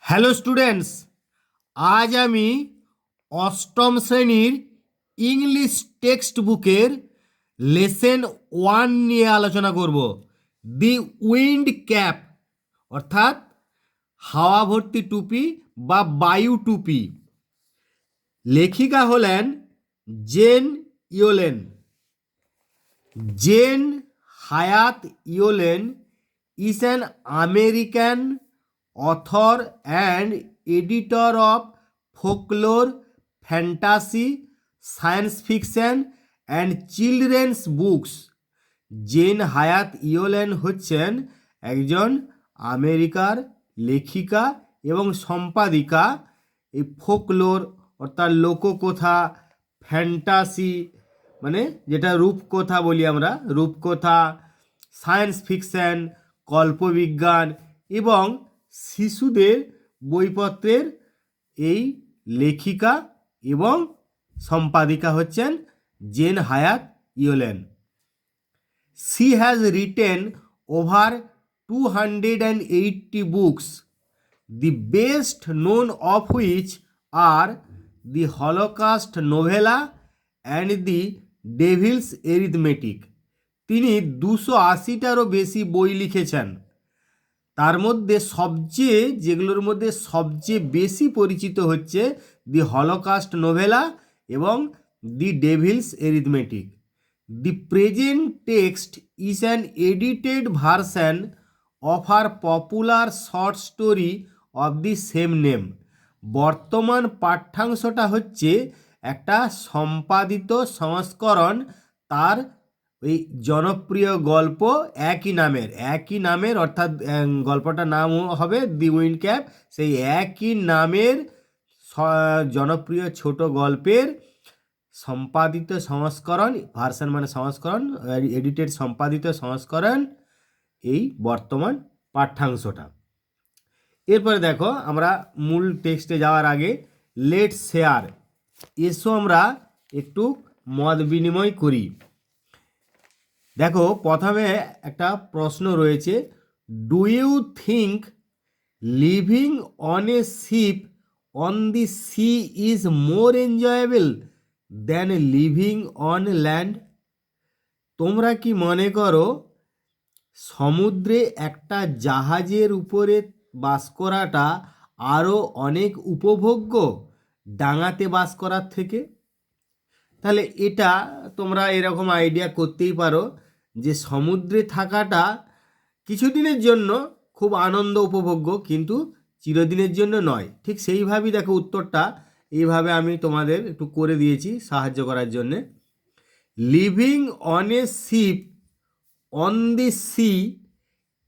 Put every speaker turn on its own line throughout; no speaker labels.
Hello students, আজ আমি অষ্টম শ্রেণীর ইংলিশ টেক্সট বুকের লেসন 1 নিয়ে আলোচনা করব। দি উইন্ড ক্যাপ, অর্থাৎ হাওয়া ভর্তি টুপি বা বায়ু টুপি। লেখিকা হলেন gen ইয়োলেন। Gen Hyatt ইয়োলেন is an American author and editor of folklore, fantasy, science fiction and children's books. Jane Hyatt Yolen হচ্ছেন একজন আমেরিকার লেখিকা এবং সম্পাদিকা। এই ফোকলোর অর্থাৎ লোককথা, ফ্যান্টাসি মানে যেটা রূপকথা বলি আমরা, রূপকথা, সায়েন্স ফিকশন, কল্পবিজ্ঞান এবং শিশুদের বইপত্রের এই লেখিকা এবং সম্পাদিকা হচ্ছেন gen Hyatt ইয়োলেন। She has written over 280 books, the best known of which are the Holocaust novella and the Devil's Arithmetic. তিনি 280টারও বেশি বই লিখেছেন। তার মধ্যে যেগুলোর মধ্যে সবচেয়ে বেশি পরিচিত হচ্ছে দি হলোকাস্ট নোভেলা এবং the devil's arithmetic. The present text is an edited version of a popular short story of the same name. বর্তমান পাঠ্যাংশটা হচ্ছে একটা সম্পাদিত সংস্করণ তার ওই জনপ্রিয় গল্প একই নামের অর্থাৎ গল্পটার নাম হবে দি উইন্ড ক্যাপ। সেই একই নামের জনপ্রিয় ছোট গল্পের সম্পাদিত সংস্করণ, ভার্সন মানে সংস্করণ, এডিটেড সম্পাদিত সংস্করণ এই বর্তমান পাঠ্যাংশটা। এরপরে দেখো, আমরা মূল টেক্সটে যাওয়ার আগে লেটস শেয়ার, এসো আমরা একটু মত বিনিময় করি। দেখো, প্রথমে একটা প্রশ্ন রয়েছে, do you think living on a ship on the sea is more enjoyable than living on land? তোমরা কি মনে করো সমুদ্রে একটা জাহাজের উপরে বাস করাটা আরও অনেক উপভোগ্য ডাঙাতে বাস করার থেকে? তাহলে এটা তোমরা এরকম আইডিয়া করতেই পারো যে সমুদ্রে থাকাটা কিছুদিনের জন্য খুব আনন্দ উপভোগ্য, কিন্তু চিরদিনের জন্য নয়। ঠিক সেইভাবেই দেখো উত্তরটা এইভাবে আমি তোমাদের একটু করে দিয়েছি সাহায্য করার জন্যে। Living on a ship on the sea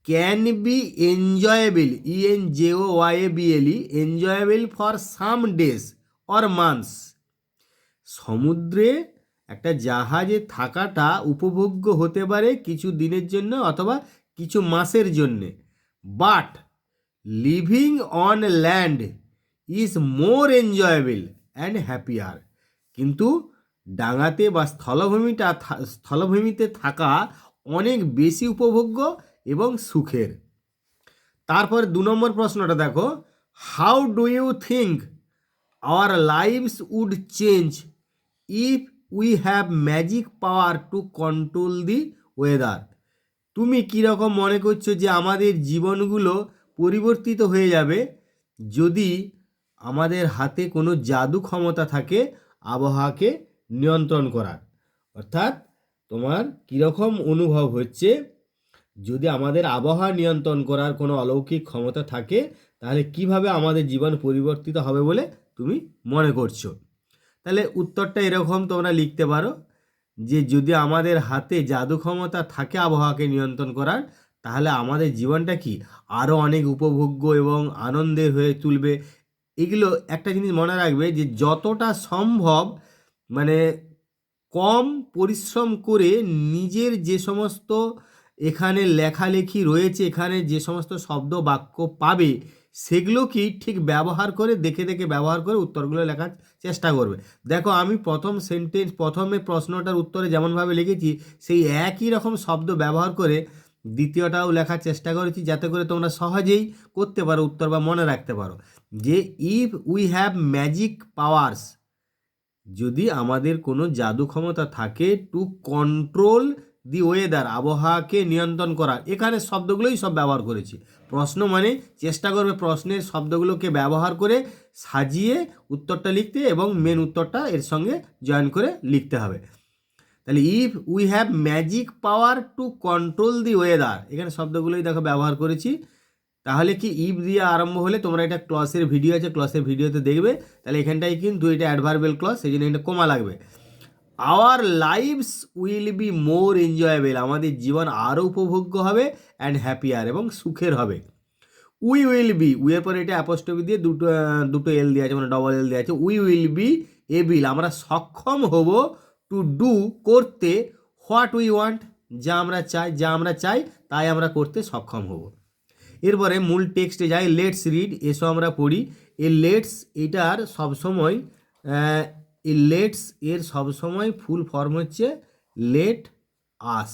can be enjoyable, ENJOYABLE, enjoyable for some days or months. সমুদ্রে একটা জাহাজে থাকাটা উপভোগ্য হতে পারে কিছু দিনের জন্য অথবা কিছু মাসের জন্যে, but living on land is more enjoyable and happier. কিন্তু ডাঙাতে বা স্থলভূমিতে থাকা অনেক বেশি উপভোগ্য এবং সুখের। তারপর 2 নম্বর প্রশ্নটা দেখো, how do you think our lives would change if we have magic power to control the weather? তুমি কীরকম মনে করছো যে আমাদের জীবনগুলো পরিবর্তিত হয়ে যাবে যদি আমাদের হাতে কোনো জাদু ক্ষমতা থাকে আবহাওয়াকে নিয়ন্ত্রণ করার? অর্থাৎ তোমার কীরকম অনুভব হচ্ছে যদি আমাদের আবহাওয়া নিয়ন্ত্রণ করার কোনো অলৌকিক ক্ষমতা থাকে, তাহলে কিভাবে আমাদের জীবন পরিবর্তিত হবে বলে তুমি মনে করছো? তাহলে উত্তরটা এরকম তোমরা লিখতে পারো যে যদি আমাদের হাতে জাদু ক্ষমতা থাকে আবহাওয়াকে নিয়ন্ত্রণ করার, তাহলে আমাদের জীবনটা কি আরও অনেক উপভোগ্য এবং আনন্দের হয়ে তুলবে। এগুলো একটা জিনিস মনে রাখবে যে যতটা সম্ভব মানে কম পরিশ্রম করে নিজের যে সমস্ত এখানে লেখালেখি রয়েছে, এখানে যে সমস্ত শব্দ বাক্য পাবে সেগুলো কি ঠিক ব্যবহার করে দেখে ব্যবহার করে উত্তরগুলো লেখার চেষ্টা করবে। দেখো, আমি প্রথমে প্রশ্নটার উত্তরে যেমনভাবে লিখেছি সেই একই রকম শব্দ ব্যবহার করে দ্বিতীয়টাও লেখার চেষ্টা করেছি যাতে করে তোমরা সহজেই করতে পারো উত্তর বা মনে রাখতে পারো, যে if we have magic powers, যদি আমাদের কোনো জাদু ক্ষমতা থাকে, টু কন্ট্রোল দি ওয়েদার, আবহাওয়াকে নিয়ন্ত্রণ করার, এখানে শব্দগুলোই সব ব্যবহার করেছি। প্রশ্ন মানে চেষ্টা করবে প্রশ্নের শব্দগুলোকে ব্যবহার করে সাজিয়ে উত্তরটা লিখতে এবং মেন উত্তরটা এর সঙ্গে জয়েন করে লিখতে হবে। তাহলে if we have magic power to control the weather, এখানে শব্দগুলোই দেখো ব্যবহার করেছি। তাহলে কি ইফ দিয়ে আরম্ভ হলে তোমরা এটা ক্লসের ভিডিও আছে, ক্লসের ভিডিওতে দেখবে। তাহলে এখানটায় কিন্তু এটা অ্যাডভার্বিয়াল ক্লস, সেই জন্য এটা কমা লাগবে। Our lives will be more enjoyable, আমাদের জীবন আরও উপভোগ্য হবে, অ্যান্ড হ্যাপিয়ার, এবং সুখের হবে। উই উইল বি, উইয়ের পরে এটা অ্যাপোস্ট্রফি দিয়ে দুটো এল দেওয়া আছে, মানে ডবল এল দেওয়া আছে। উই উইল বি এবিল, আমরা সক্ষম হব, টু ডু, করতে, হোয়াট উই ওয়ান্ট, যা আমরা চাই তাই আমরা করতে সক্ষম হব। এরপরে মূল টেক্সটে যাই, লেটস রিড, এসো আমরা পড়ি। এই লেটস এটার সবসময় এই লেটস এর সবসময় ফুল ফর্ম হচ্ছে লেট আস,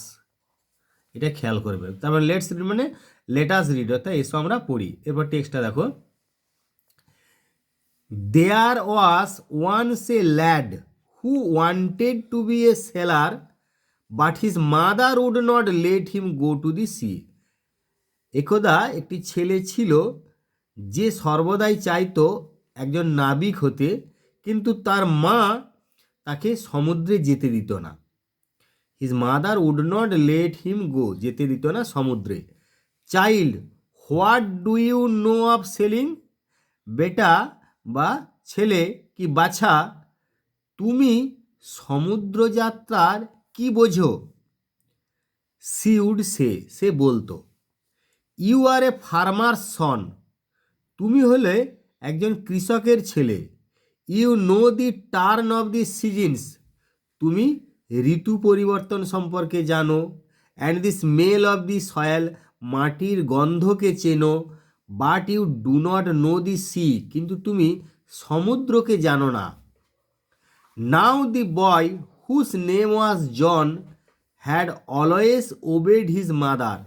এটা খেয়াল করবে। তারপর লেটস রিড মানে লেট আস রিড, অর্থাৎ এসো আমরা পড়ি। এরপর টেক্সটটা দেখো, there was once a lad who wanted to be a sailor, but his mother would not let him go to the sea. একদা একটি ছেলে ছিল যে সর্বদাই চাইতো একজন নাবিক হতে, কিন্তু তার মা তাকে সমুদ্রে যেতে দিত না। His mother would not let him go, যেতে দিত না সমুদ্রে। Child, what do you know of sailing, বেটা বা ছেলে কি বাছা, তুমি সমুদ্রযাত্রার কি বোঝো? সি উড সে, সে বলতো। ইউ আর এ ফার্মার সন, তুমি হলে একজন কৃষকের ছেলে। You know the turn of the seasons, তুমি ঋতু পরিবর্তন সম্পর্কে জানো। And the smell of the soil, মাটির গন্ধকে চেনো। But you do not know the sea, কিন্তু তুমি সমুদ্রকে জানো না। Now the boy whose name was John had always obeyed his mother,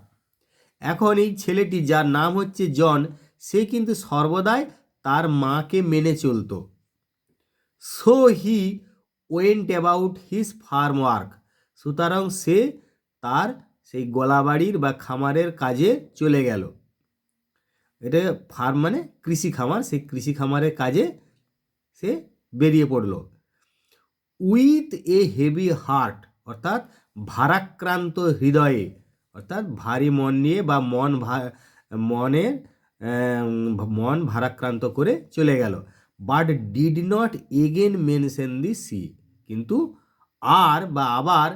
এখন এই ছেলেটি যার নাম হচ্ছে জন, সে কিন্তু সর্বদাই তার মাকে মেনে চলত। So he went about his farm work, সুতরাং সে তার সেই গোলাবাড়ির বা খামারের কাজে চলে গেল। এটা ফার্ম মানে কৃষি খামার, সেই কৃষি খামারের কাজে সে বেরিয়ে পড়ল। উইথ এ হেভি হার্ট, অর্থাৎ ভারাক্রান্ত হৃদয়ে, অর্থাৎ ভারী মন নিয়ে বা মন ভারাক্রান্ত করে চলে গেল। But did not again mention the sea, কিন্তু আর বা আবার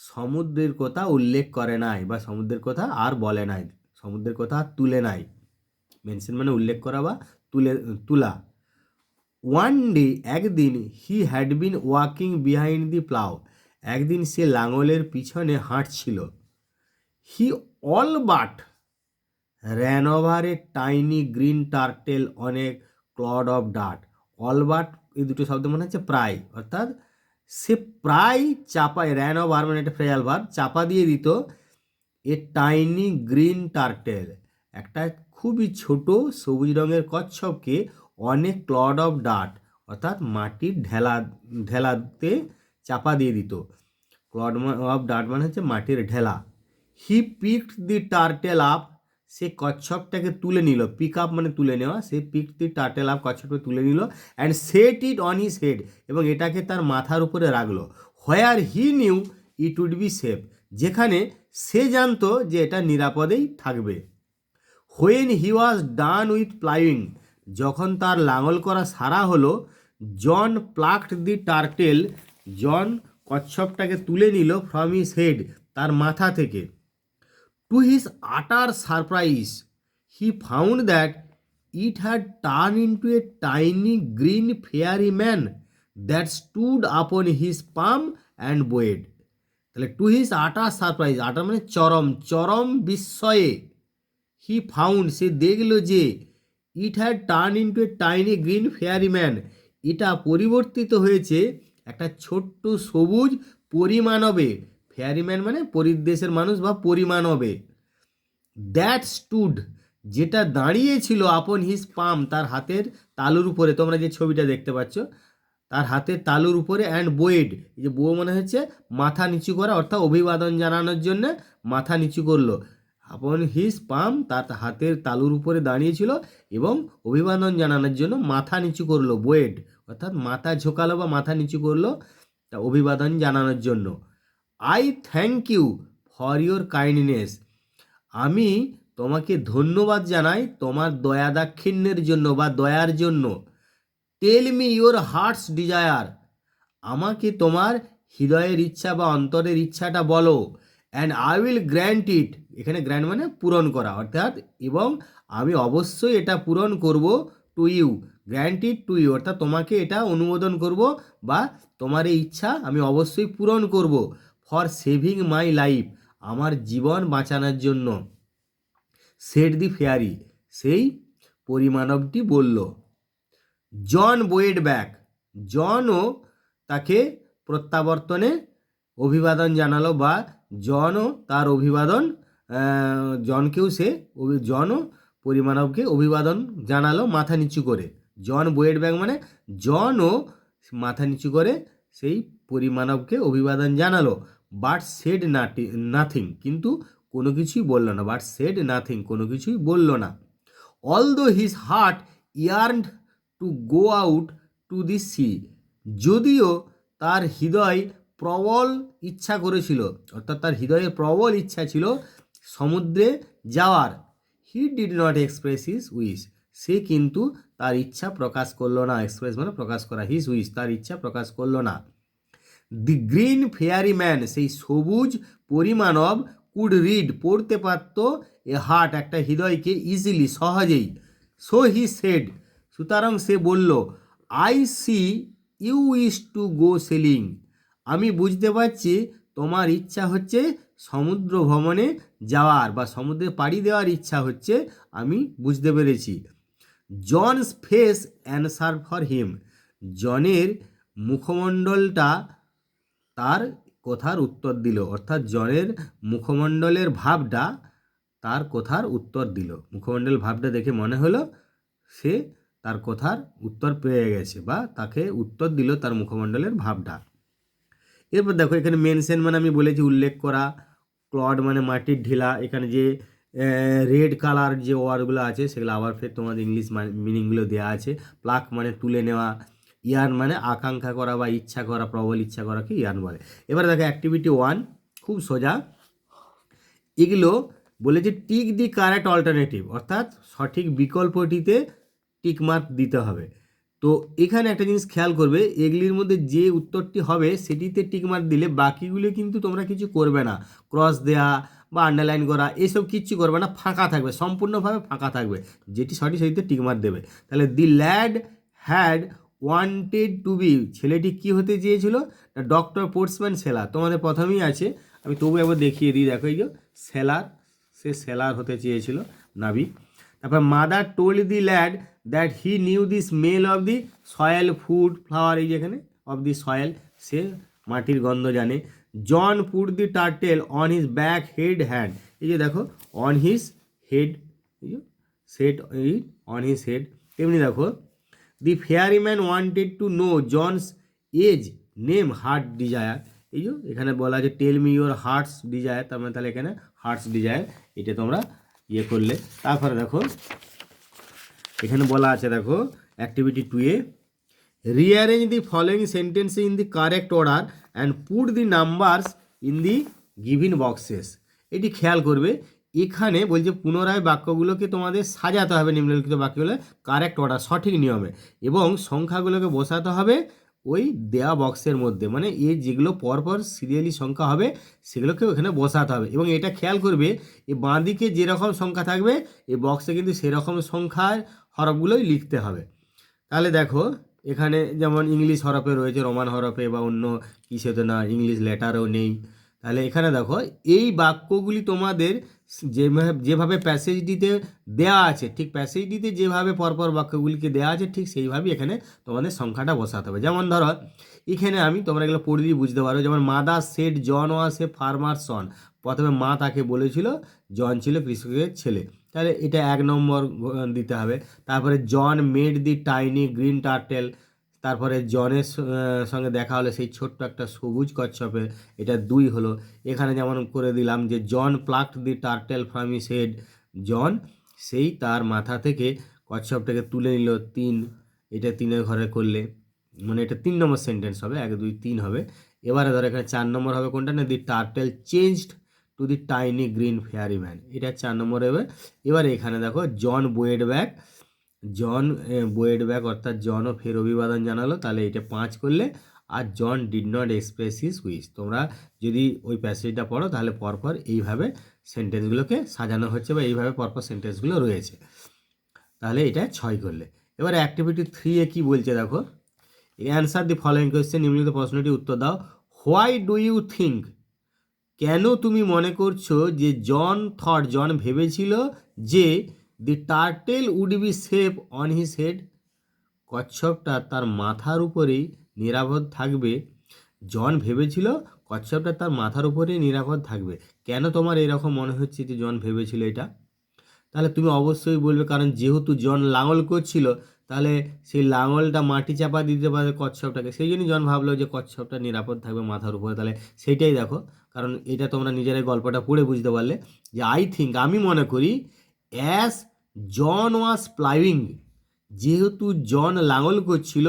সমুদ্রের কথা উল্লেখ করে নাই, বা সমুদ্রের কথা আর বলে নাই, সমুদ্রের কথা আর তুলে নাই। মেনশন মানে উল্লেখ করা বা তুলা। ওয়ান ডে, একদিন, he had been walking behind the plough, একদিন সে লাঙলের পিছনে হাঁটছিল। He all but ran over a tiny green turtle on a clod of dirt. All but এই দুটো শব্দ মনে হচ্ছে প্রায়, অর্থাৎ সে প্রায় চাপায়, র্যান ওভার মানে একটা ফ্রেজাল ভার্ব, চাপা দিয়ে দিত এ টাইনি গ্রিন টার্টেল, একটা খুবই ছোট সবুজ রঙের কচ্ছপকে, অনেক ক্লড অফ ডার্ট, অর্থাৎ মাটির ঢেলাতে চাপা দিয়ে দিত। ক্লড অফ ডার্ট মানে হচ্ছে মাটির ঢেলা। He picked the turtle up, সে কচ্ছপটাকে তুলে নিল। পিক আপ মানে তুলে নেওয়া, সে পিক দি টার্টেল আপ, কচ্ছপকে তুলে নিল। And set it on his head, এবং এটাকে তার মাথার উপরে রাখলো। Where he knew it would be safe, যেখানে সে জানতো যে এটা নিরাপদেই থাকবে। When he was done with ploughing, যখন তার লাঙল করা সারা হলো। জন প্লাকড দি টার্টেল, জন কচ্ছপটাকে তুলে নিল ফ্রম হিজ হেড, তার মাথা থেকে। To his utter surprise he found that it had turn into a tiny green fairy man that stood upon his palm and bowed. তাহলে টু হিজ আটার সারপ্রাইজ, আটার মানে চরম, চরম বিস্ময়ে, হি ফাউন্ড সে দেখল যে, ইট had turn into a tiny green fairy man, এটা পরিবর্তিত হয়েছে একটা ছোট্ট সবুজ পরিমাণবে, ফেয়ারি ম্যান মানে পরিদেশের মানুষ বা পরিমাণবে, দ্যাট স্টুড, যেটা দাঁড়িয়েছিল, আপন হিজ পাম, তার হাতের তালুর উপরে, তোমরা যে ছবিটা দেখতে পাচ্ছ তার হাতের তালুর উপরে, অ্যান্ড বোয়েড, এই যে বো মানে হচ্ছে মাথা নিচু করা, অর্থাৎ অভিবাদন জানানোর জন্য মাথা নিচু করলো। আপন হিজ পাম, তার হাতের তালুর উপরে দাঁড়িয়েছিল এবং অভিবাদন জানানোর জন্য মাথা নিচু করলো, বোয়েড অর্থাৎ মাথা ঝোঁকালো বা মাথা নিচু করলো তা অভিবাদন জানানোর জন্য। I thank you for your kindness, আমি তোমাকে ধন্যবাদ জানাই তোমার দয়া দাক্ষিণ্যের জন্য বা দয়ার জন্য। Tell me your heart's desire, আমাকে তোমার হৃদয়ের ইচ্ছা বা অন্তরের ইচ্ছাটা বলো। And I will grant it, এখানে গ্র্যান্ট মানে পূরণ করা, অর্থাৎ এবং আমি অবশ্যই এটা পূরণ করব, to you, grant it to you, অর্থাৎ তোমাকে এটা অনুমোদন করব বা তোমার এই ইচ্ছা আমি অবশ্যই পূরণ করব। ফর সেভিং মাই লাইফ, আমার জীবন বাঁচানোর জন্য। সেড দি ফেয়ারি, সেই পরিমানবটি বলল। জন বোয়েড ব্যাক, জনও তাকে প্রত্যাবর্তনে অভিবাদন জানালো বা জনও তার অভিবাদন, জনকেও সে জনও পরিমানবকে অভিবাদন জানালো মাথা নিচু করে। জন বোয়েড ব্যাক মানে জনও মাথা নিচু করে সেই পরিমানবকে অভিবাদন জানালো। বাট সেড নাথিং, কিন্তু কোনো কিছুই বলল না। বাট সেড নাথিং, কোনো কিছুই বলল না। Although his heart yearned to go out to the sea, যদিও তার হৃদয় প্রবল ইচ্ছা করেছিল, অর্থাৎ তার হৃদয়ে প্রবল ইচ্ছা ছিল সমুদ্রে যাওয়ার। He did not express his wish, সে কিন্তু তার ইচ্ছা প্রকাশ করলো না। এক্সপ্রেস মানে প্রকাশ করা, হিজ উইশ তার ইচ্ছা প্রকাশ করলো না। দি গ্রিন ফেয়ারি ম্যান, সেই সবুজ পরিমানব, কুড রিড পড়তে পারত, এ হার্ট একটা হৃদয়কে, ইজিলি সহজেই। সো হি সেড, সুতরাং সে বলল, I see you wish to go sailing, আমি বুঝতে পারছি তোমার ইচ্ছা হচ্ছে সমুদ্র ভ্রমণে যাওয়ার বা সমুদ্রে পাড়ি দেওয়ার ইচ্ছা হচ্ছে, আমি বুঝতে পেরেছি। John's face answer for him, জনের মুখমণ্ডলটা তার কথার উত্তর দিল, অর্থাৎ জনের মুখমণ্ডলের ভাবটা তার কথার উত্তর দিল। মুখমণ্ডল ভাবটা দেখে মনে হলো সে তার কথার উত্তর পেয়ে গেছে বা তাকে উত্তর দিল তার মুখমণ্ডলের ভাবটা। এরপর দেখো এখানে মেনশন মানে আমি বলেছি উল্লেখ করা, ক্লড মানে মাটির ঢিলা, এখানে যে রেড কালার যে ওয়ার্ডগুলো আছে সেগুলো আবার ফের তোমাদের ইংলিশ মিনিংগুলো দেওয়া আছে। প্লাক মানে তুলে নেওয়া, ইয়ার্ন মানে আকাঙ্ক্ষা করা বা ইচ্ছা করা, প্রবল ইচ্ছা করাকে ইয়ার্ন বলে। এবার দেখো অ্যাক্টিভিটি 1 খুব সোজা, এগুলো বলেছে টিক দি কারেক্ট অল্টারনেটিভ, অর্থাৎ সঠিক বিকল্পটিতে টিক মার্ক দিতে হবে। তো এখানে একটা জিনিস খেয়াল করবে, এগুলির মধ্যে যে উত্তরটি হবে সেটিতে টিক মার্ক দিলে বাকিগুলো কিন্তু তোমরা কিছু করবে না, ক্রস দেয়া বা আন্ডারলাইন করা এসব কিচ্ছু করবে না, ফাঁকা থাকবে, সম্পূর্ণভাবে ফাঁকা থাকবে, যেটি সঠিক সেটিতে টিক মার্ক দেবে। তাহলে the lad had wanted to be, ছেলেটি কি হতে চেয়েছিল, ডক্টর, পোর্টসম্যান, সেলার, তোমাদের প্রথমেই আছে, আমি তবু একবার দেখিয়ে দিই। দেখো এই যে সেলার, সে সেলার হতে চেয়েছিল, নাবিক। তারপর mother told the lad that he knew the smell of the soil, food, flower, এই যেখানে অফ দি সয়েল, সে মাটির গন্ধ জানে। John put the turtle on his back head hand, এই যে দেখো অন হিজ হেড, এই যে set it on his head. তেমনি দেখো the fairy man wanted to know John's age, name, heart desire, এই যে এখানে বলা আছে tell me your hertz desire, তার মানে তাহলে এখানে হার্টস ডিজায়ার এটা তোমরা ইয়ে করলে। তারপরে দেখো এখানে বলা আছে, দেখো activity 2 rearrange the following sentence in the correct order and put the numbers in the given boxes. এটি খেয়াল করবে, এখানে বলছে পুনরায় বাক্যগুলোকে তোমাদের সাজাতে হবে নিম্নলিখিত বাক্যগুলো কারেক্ট অর্ডার, সঠিক নিয়মে, এবং সংখ্যাগুলোকে বসাতে হবে ওই দেয়া বক্সের মধ্যে, মানে এই যেগুলো পরপর সিরিয়ালি সংখ্যা হবে সেগুলোকে ওখানে বসাতে হবে। এবং এটা খেয়াল করবে, এই বাঁ দিকে যেরকম সংখ্যা থাকবে এই বক্সে কিন্তু সেরকম সংখ্যার হরফগুলোই লিখতে হবে। তাহলে দেখো এখানে যেমন ইংলিশ হরফে রয়েছে, রোমান হরফে বা অন্য কিছুতে না, ইংলিশ লেটারও নেই। তাহলে এখানে দেখো এই বাক্যগুলি তোমাদের যেভাবে প্যাসেজটিতে দেওয়া আছে, ঠিক প্যাসেজটিতে যেভাবে পরপর বাক্যগুলিকে দেওয়া আছে ঠিক সেইভাবেই এখানে তোমাদের সংখ্যাটা বসাতে হবে। যেমন ধরো এখানে আমি তোমরা এগুলো পড়লেই বুঝতে পারো, যেমন mother said John was a farmer son, প্রথমে মা তাকে বলেছিল জন ছিল কৃষকের ছেলে, তাহলে এটা 1 নম্বর দিতে হবে। তারপরে John made the tiny green turtle, তারপরে জনের সঙ্গে দেখা হলো সেই ছোট্ট একটা সবুজ কচ্ছপের, এটা 2 হলো। এখানে যেমন করে দিলাম যে John plucked the turtle from his head, John সেই তার মাথা থেকে কচ্ছপটাকে তুলে নিল, 3, এটা 3-এর ঘরে করলে মানে এটা 3 নম্বর সেন্টেন্স হবে, 1 2 3 হবে। এবারে ধরো এখানে 4 নম্বর হবে কোনটা না, the turtle changed to the tiny green fairy man, এটা 4 নম্বর হবে। এবারে এখানে দেখো জন বয়েড ব্যাক, জন বয়েড ব্যাক অর্থাৎ জনও ফের অভিবাদন জানালো, তাহলে এটা 5 করলে। আর John did not express his wish, তোমরা যদি ওই প্যাসেজটা পড়ো তাহলে পরপর এইভাবে সেন্টেন্সগুলোকে সাজানো হচ্ছে বা এইভাবে পরপর সেন্টেন্সগুলো রয়েছে, তাহলে এটা 6 করলে। এবার অ্যাক্টিভিটি 3 এ কী বলছে দেখো, অ্যান্সার দি ফলোয়িং কোয়েশ্চেন, নিম্নলিখিত প্রশ্নটি উত্তর দাও। হোয়াই ডু ইউ থিঙ্ক, কেন তুমি মনে করছো যে জন ভেবেছিল যে the turtle would be safe on his head, কচ্ছপটা তার মাথার উপরেই নিরাপদ থাকবে। জন ভেবেছিল কচ্ছপটা তার মাথার উপরেই নিরাপদ থাকবে। কেন তোমার এরকম মনে হচ্ছে যে জন ভেবেছিল এটা? তাহলে তুমি অবশ্যই বলবে কারণ যেহেতু জন লাঙল করছিল, তাহলে সেই লাঙলটা মাটি চাপা দিতে পারে কচ্ছপটাকে, সেই জন্যই জন ভাবলো যে কচ্ছপটা নিরাপদ থাকবে মাথার উপরে। তাহলে সেইটাই দেখো, কারণ এটা তোমরা নিজেরাই গল্পটা পড়ে বুঝতে পারলে যে আই থিঙ্ক, আমি মনে করি, অ্যাজ জন ওয়াজ প্লাউইং, যেহেতু জন লাঙল করছিল,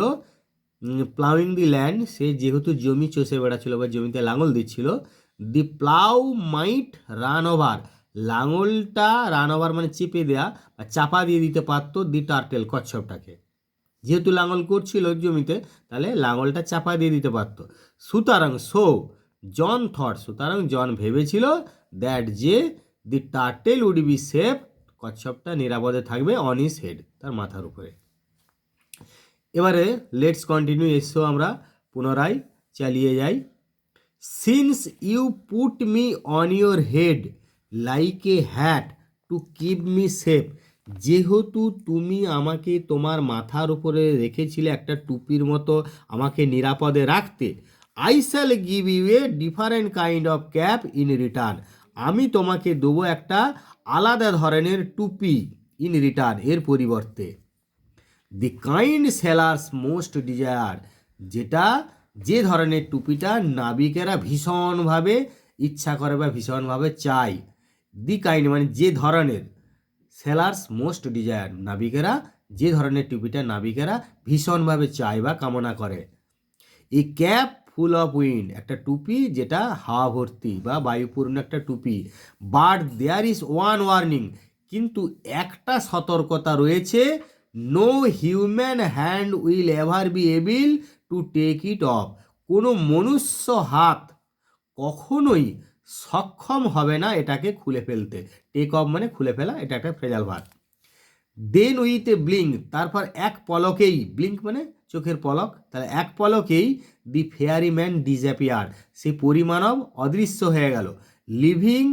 প্লাউইং দি ল্যান্ড, সে যেহেতু জমি চষে বেড়াচ্ছিল বা জমিতে লাঙল দিচ্ছিল, দি প্লাউ মাইট রান ওভার, লাঙলটা রান ওভার মানে চেপে দেয়া বা চাপা দিয়ে দিতে পারতো দি টার্টেল, কচ্ছপটাকে। যেহেতু লাঙল করছিল জমিতে, তাহলে লাঙলটা চাপা দিয়ে দিতে পারতো। সুতরাং সুতরাং জন ভেবেছিল দ্যাট যে the turtle would be safe, কচ্ছপটা নিরাপদে থাকবে অন হিজ হেড, তার মাথার উপরে। এবারে লেটস কন্টিনিউ, এসো আমরা পুনরায় চালিয়ে যাই। Since you put me on your head like a hat to keep me safe, যেহেতু তুমি আমাকে তোমার মাথার উপরে রেখেছিলে একটা টুপির মতো আমাকে নিরাপদে রাখতে, I shall give you a different kind of cap in return, আমি তোমাকে দেবো একটা আলাদা ধরনের টুপি ইন রিটার্ন, এর পরিবর্তে। দি কাইন্ড সেলার্স মোস্ট ডিজায়ার, যেটা যে ধরনের টুপিটা নাবিকেরা ভীষণভাবে ইচ্ছা করে বা ভীষণভাবে চায়। দি কাইন্ড মানে যে ধরনের, সেলার্স মোস্ট ডিজায়ার নাবিকেরা যে ধরনের টুপিটা নাবিকেরা ভীষণভাবে চায় বা কামনা করে। A cap full of wind, একটা টুপি যেটা হাওয়া ভর্তি বা বায়ুপূর্ণ একটা টুপি। But there is one warning, কিন্তু একটা সতর্কতা রয়েছে, no human hand will ever be able to take it off, কোনো মনুষ্য হাত কখনোই সক্ষম হবে না এটাকে খুলে ফেলতে। টেক অফ মানে খুলে ফেলা, এটা একটা phrasal verb. Then with a blink, তারপর এক পলকেই, ব্লিঙ্ক মানে চোখের পলক, তাহলে এক পলকেই দি ফেয়ারি ম্যান ডিসঅ্যাপিয়ার, সেই পরিমানব অদৃশ্য হয়ে গেল। Living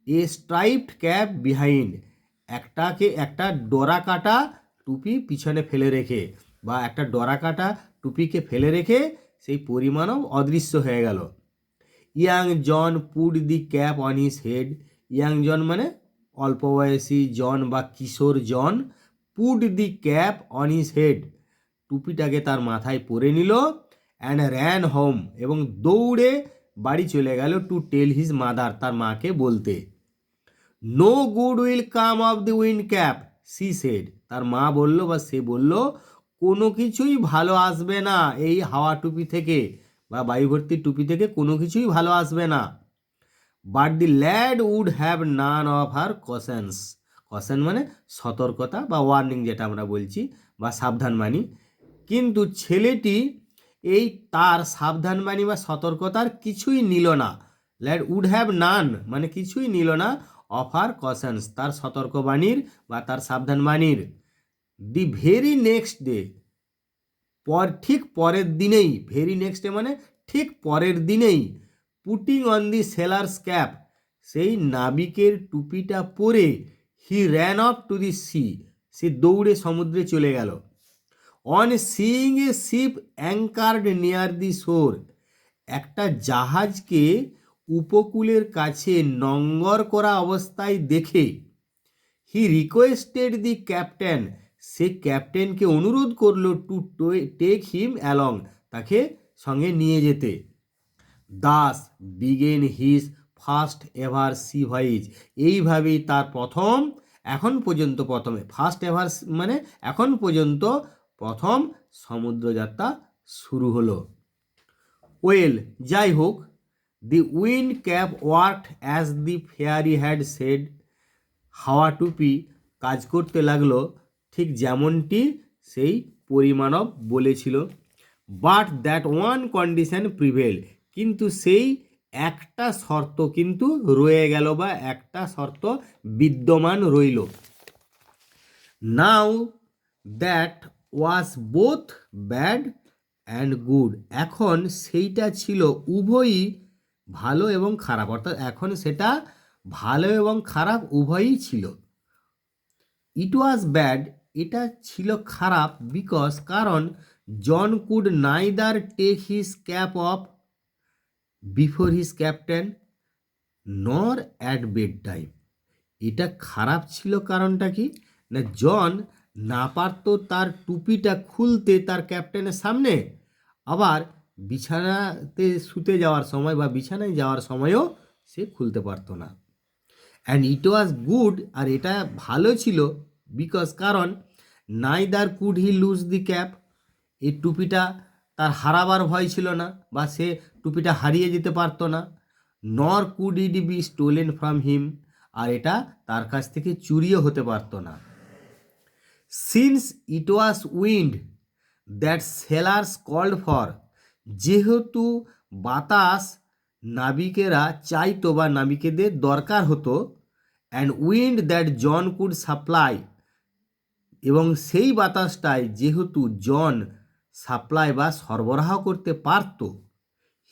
a striped cap behind, একটা ডোরা কাটা টুপি পিছনে ফেলে রেখে, বা একটা ডোরা কাটা টুপিকে ফেলে রেখে সেই পরিমানব অদৃশ্য হয়ে গেল। Young John put the cap on his head, young John মানে অল্প বয়সী জন বা কিশোর John, put the cap on his head, টুপিটাকে তার মাথায় পরে নিল। অ্যান্ড র্যান হোম, এবং দৌড়ে বাড়ি চলে গেল। টু টেল হিজ মাদার, তার মাকে বলতে। No good will come of the wind cap she said, তার মা বলল বা সে বলল, কোনো কিছুই ভালো আসবে না এই হাওয়া টুপি থেকে বা বায়ুভর্তির টুপি থেকে কোনো কিছুই ভালো আসবে না। But the lad would have none of her cautions, caution মানে সতর্কতা বা ওয়ার্নিং যেটা আমরা বলছি বা সাবধানবাণী, কিন্তু ছেলেটি এই তার সাবধানবাণী বা সতর্কতার কিছুই নিল না। ল্যাড উড হ্যাভ নান মানে কিছুই নিল না, অফ হার কশনস তার সতর্কবাণীর বা তার সাবধানবাণীর। দি ভেরি নেক্সট ডে, ঠিক পরের দিনেই, ভেরি নেক্সট ডে মানে ঠিক পরের দিনেই, putting on the sailor's cap, সেই নাবিকের টুপিটা পরে, he ran off to the sea, সে দৌড়ে সমুদ্রে চলে গেল। On seeing a ship anchored near the shore, একটা জাহাজকে উপকূলের কাছে নঙ্গর করা অবস্থায় দেখে হি রিকোয়েস্টেড দি ক্যাপ্টেন, সে ক্যাপ্টেনকে অনুরোধ করলো টু টেক হিম অ্যালং, তাকে সঙ্গে নিয়ে যেতে। Thus began his first ever sea voyage, এইভাবেই তার ফার্স্ট এভার মানে এখন পর্যন্ত প্রথম সমুদ্রযাত্রা শুরু হলো। ওয়েল, যাই হোক, দি wind cap worked as the fairy had said, হাওয়া টুপি কাজ করতে লাগলো ঠিক যেমনটি সেই পরিমাণব বলেছিল। But that one condition prevail, কিন্তু সেই একটা শর্ত কিন্তু রয়ে গেল, বা একটা শর্ত বিদ্যমান রইল। Now that was both bad and good, এখন সেইটা ছিল উভয়ই ভালো এবং খারাপ, অর্থাৎ এখন সেটা ভালো এবং খারাপ উভয়ই ছিল। ইট ওয়াজ ব্যাড, এটা ছিল খারাপ, বিকজ কারণ John could neither take his cap off before his captain nor at bed time. এটা খারাপ ছিল কারণটা কি না, জন না পারতো তার টুপিটা খুলতে তার ক্যাপ্টেনের সামনে, আবার বিছানাতে শুতে যাওয়ার সময় বা বিছানায় যাওয়ার সময়ও সে খুলতে পারতো না। অ্যান্ড ইট ওয়াজ গুড, আর এটা ভালো ছিল, বিকজ কারণ neither could he lose the cap, এই টুপিটা তার হারাবার ভয় ছিল না, বা সে টুপিটা হারিয়ে যেতে পারতো না। Nor could it be stolen from him, আর এটা তার কাছ থেকে চুরিও হতে পারতো না। Since it was wind that sailors called for, যেহেতু বাতাস নাবিকেরা চাইতো বা নাবিকেদের দরকার হতো, and wind that John could supply, এবং সেই বাতাসটাই যেহেতু জন সাপ্লাই বা সরবরাহ করতে পারত,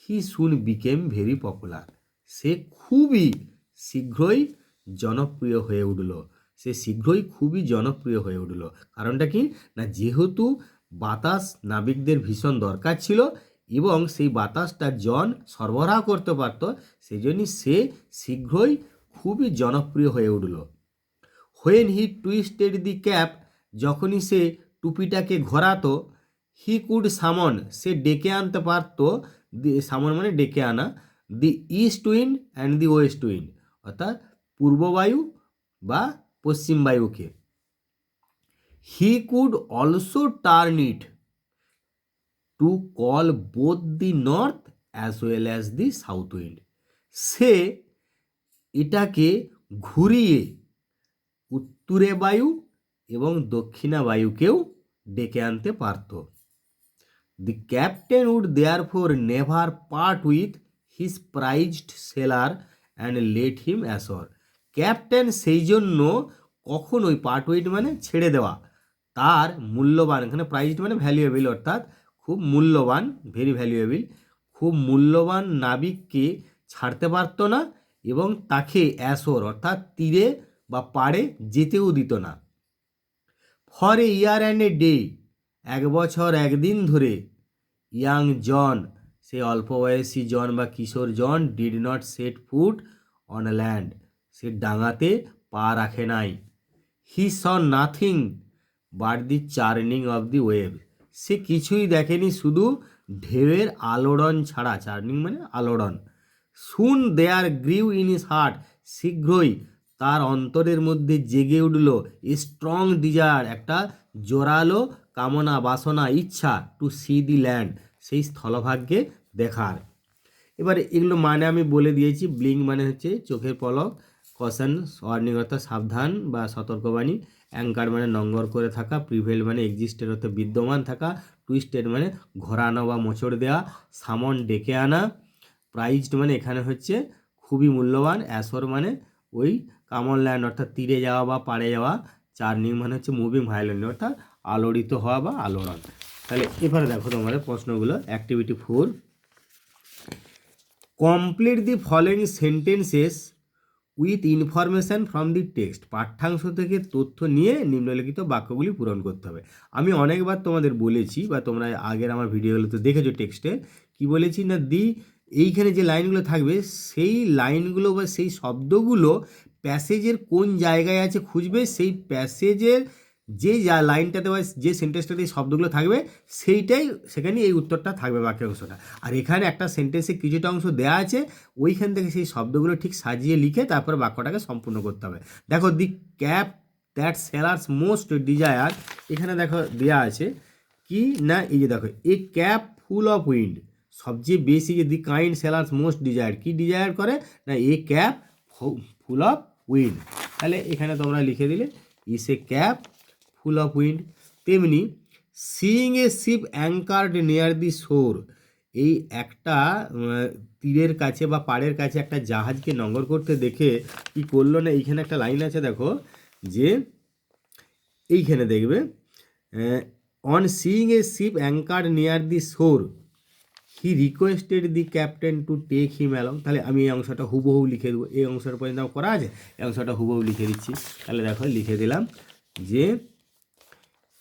হি সুন বিকেম ভেরি পপুলার, সে খুবই শীঘ্রই জনপ্রিয় হয়ে উঠল। কারণটা কি না, যেহেতু বাতাস নাবিকদের ভীষণ দরকার ছিল এবং সেই বাতাসটা জন সরবরাহ করতে পারত, সেই জন্য সে শীঘ্রই খুবই জনপ্রিয় হয়ে উঠল। When he twisted the cap, যখনই সে টুপিটাকে ঘোরাতো, হি কুড সামন, সে ডেকে আনতে পারত, সামন মানে ডেকে আনা, the east wind and the west wind, অর্থাৎ পূর্ব বায়ু বা পশ্চিম বায়ুকে। He could also turn it to call both the north as well as the south wind, সে এটাকে ঘুরিয়ে উত্তরে বায়ু এবং দক্ষিণা বায়ুকেও ডেকে আনতে পারত। The captain would therefore never part with his prized sailor and let him ashore, captain সেই জন্য কখনোই, পার্ট উইথ মানে ছেড়ে দেওয়া, তার মূল্যবান, এখানে প্রাইজড মানে ভ্যালুয়েবল, অর্থাৎ খুব মূল্যবান, ভেরি ভ্যালুয়েবল, খুব মূল্যবান নাবিককে ছাড়তে পারত না, এবং তাকে অ্যাশোর অর্থাৎ তীরে বা পাড়ে যেতেও দিত না। For a year and a day, এক বছর একদিন ধরে, ইয়াং জন, সে অল্প বয়সী জন বা কিশোর John, did not set foot on land, সে ডাঙাতে পা রাখে নাই। He saw nothing but the churning of the wave, সে কিছুই দেখেনি শুধু ঢেউয়ের আলোড়ন ছাড়া, চার্নিং মানে আলোড়ন। Soon there grew in his heart, শীঘ্রই তার অন্তরের মধ্যে জেগে উঠল এ স্ট্রং ডিজায়ার, একটা জোরালো কামনা, বাসনা, ইচ্ছা, টু সি দি ল্যান্ড, সেই স্থলভাগকে দেখার। এবার এগুলো মানে আমি বলে দিয়েছি। ব্লিঙ্ক মানে হচ্ছে চোখের পলক, কশন ওয়ার্নিং অর্থাৎ সাবধান বা সতর্কবাণী, অ্যাঙ্কার মানে নঙ্গর করে থাকা, প্রিভেল মানে এক্সিস্টেড অর্থাৎ বিদ্যমান থাকা, টুইস্টেড মানে ঘোরানো বা মোচড় দেওয়া, সামন ডেকে আনা, প্রাইজড মানে এখানে হচ্ছে খুবই মূল্যবান, অ্যাশোর মানে ওই কামন ল্যান্ড অর্থাৎ তীরে যাওয়া বা পাড়ে যাওয়া, চার্নিং মানে হচ্ছে মুভিং ভায়োলেন্টলি অর্থাৎ আলোড়িত হওয়া বা আলোড়ন। তাহলে এবারে দেখো তোমাদের প্রশ্নগুলো। Activity 4, complete the following sentences with information from the text, পাঠ্যাংশ থেকে তথ্য নিয়ে নিম্নলিখিত বাক্যগুলি পূরণ করতে হবে। আমি অনেকবার তোমাদের বলেছি বা তোমরা আগের আমার ভিডিওগুলোতে দেখেছো, টেক্সটে কি বলেছি না, দি এইখানে যে লাইনগুলো থাকবে সেই লাইনগুলো বা সেই শব্দগুলো প্যাসেজের কোন জায়গায় আছে খুঁজবে, সেই প্যাসেজের যে লাইনটাতে বা যে সেন্টেন্সটাতে এই শব্দগুলো থাকবে সেইটাই সেখানে এই উত্তরটা থাকবে বাক্যাংশটা। আর এখানে একটা সেন্টেন্সে কিছুটা অংশ দেওয়া আছে, ওইখান থেকে সেই শব্দগুলো ঠিক সাজিয়ে লিখে তারপরে বাক্যটাকে সম্পূর্ণ করতে হবে। দেখো the cap that sailors most desire, এখানে দেখো দেওয়া আছে কি না, এই যে দেখো a cap full of wind, সবচেয়ে বেশি যে the kind sailors most desire, কি ডিজায়ার করে না a cap full of wind. তাহলে এখানে তোমরা লিখে দিলে is a cap full of wind. তেমনি seeing a ship anchored near the shore, এই একটা তীরের কাছে বা পাড়ের কাছে একটা জাহাজকে নোঙর করতে দেখে কি করলো না, এইখানে একটা লাইন আছে দেখো যে এইখানে দেখবে on seeing a ship anchored near the shore he requested the captain to take him along. তাহলে আমি এই অংশটা হুবহু লিখে দেবো, এই অংশটা পর্যন্ত করা আছে, এই অংশটা হুবহু লিখে দিচ্ছি। তাহলে দেখো লিখে দিলাম যে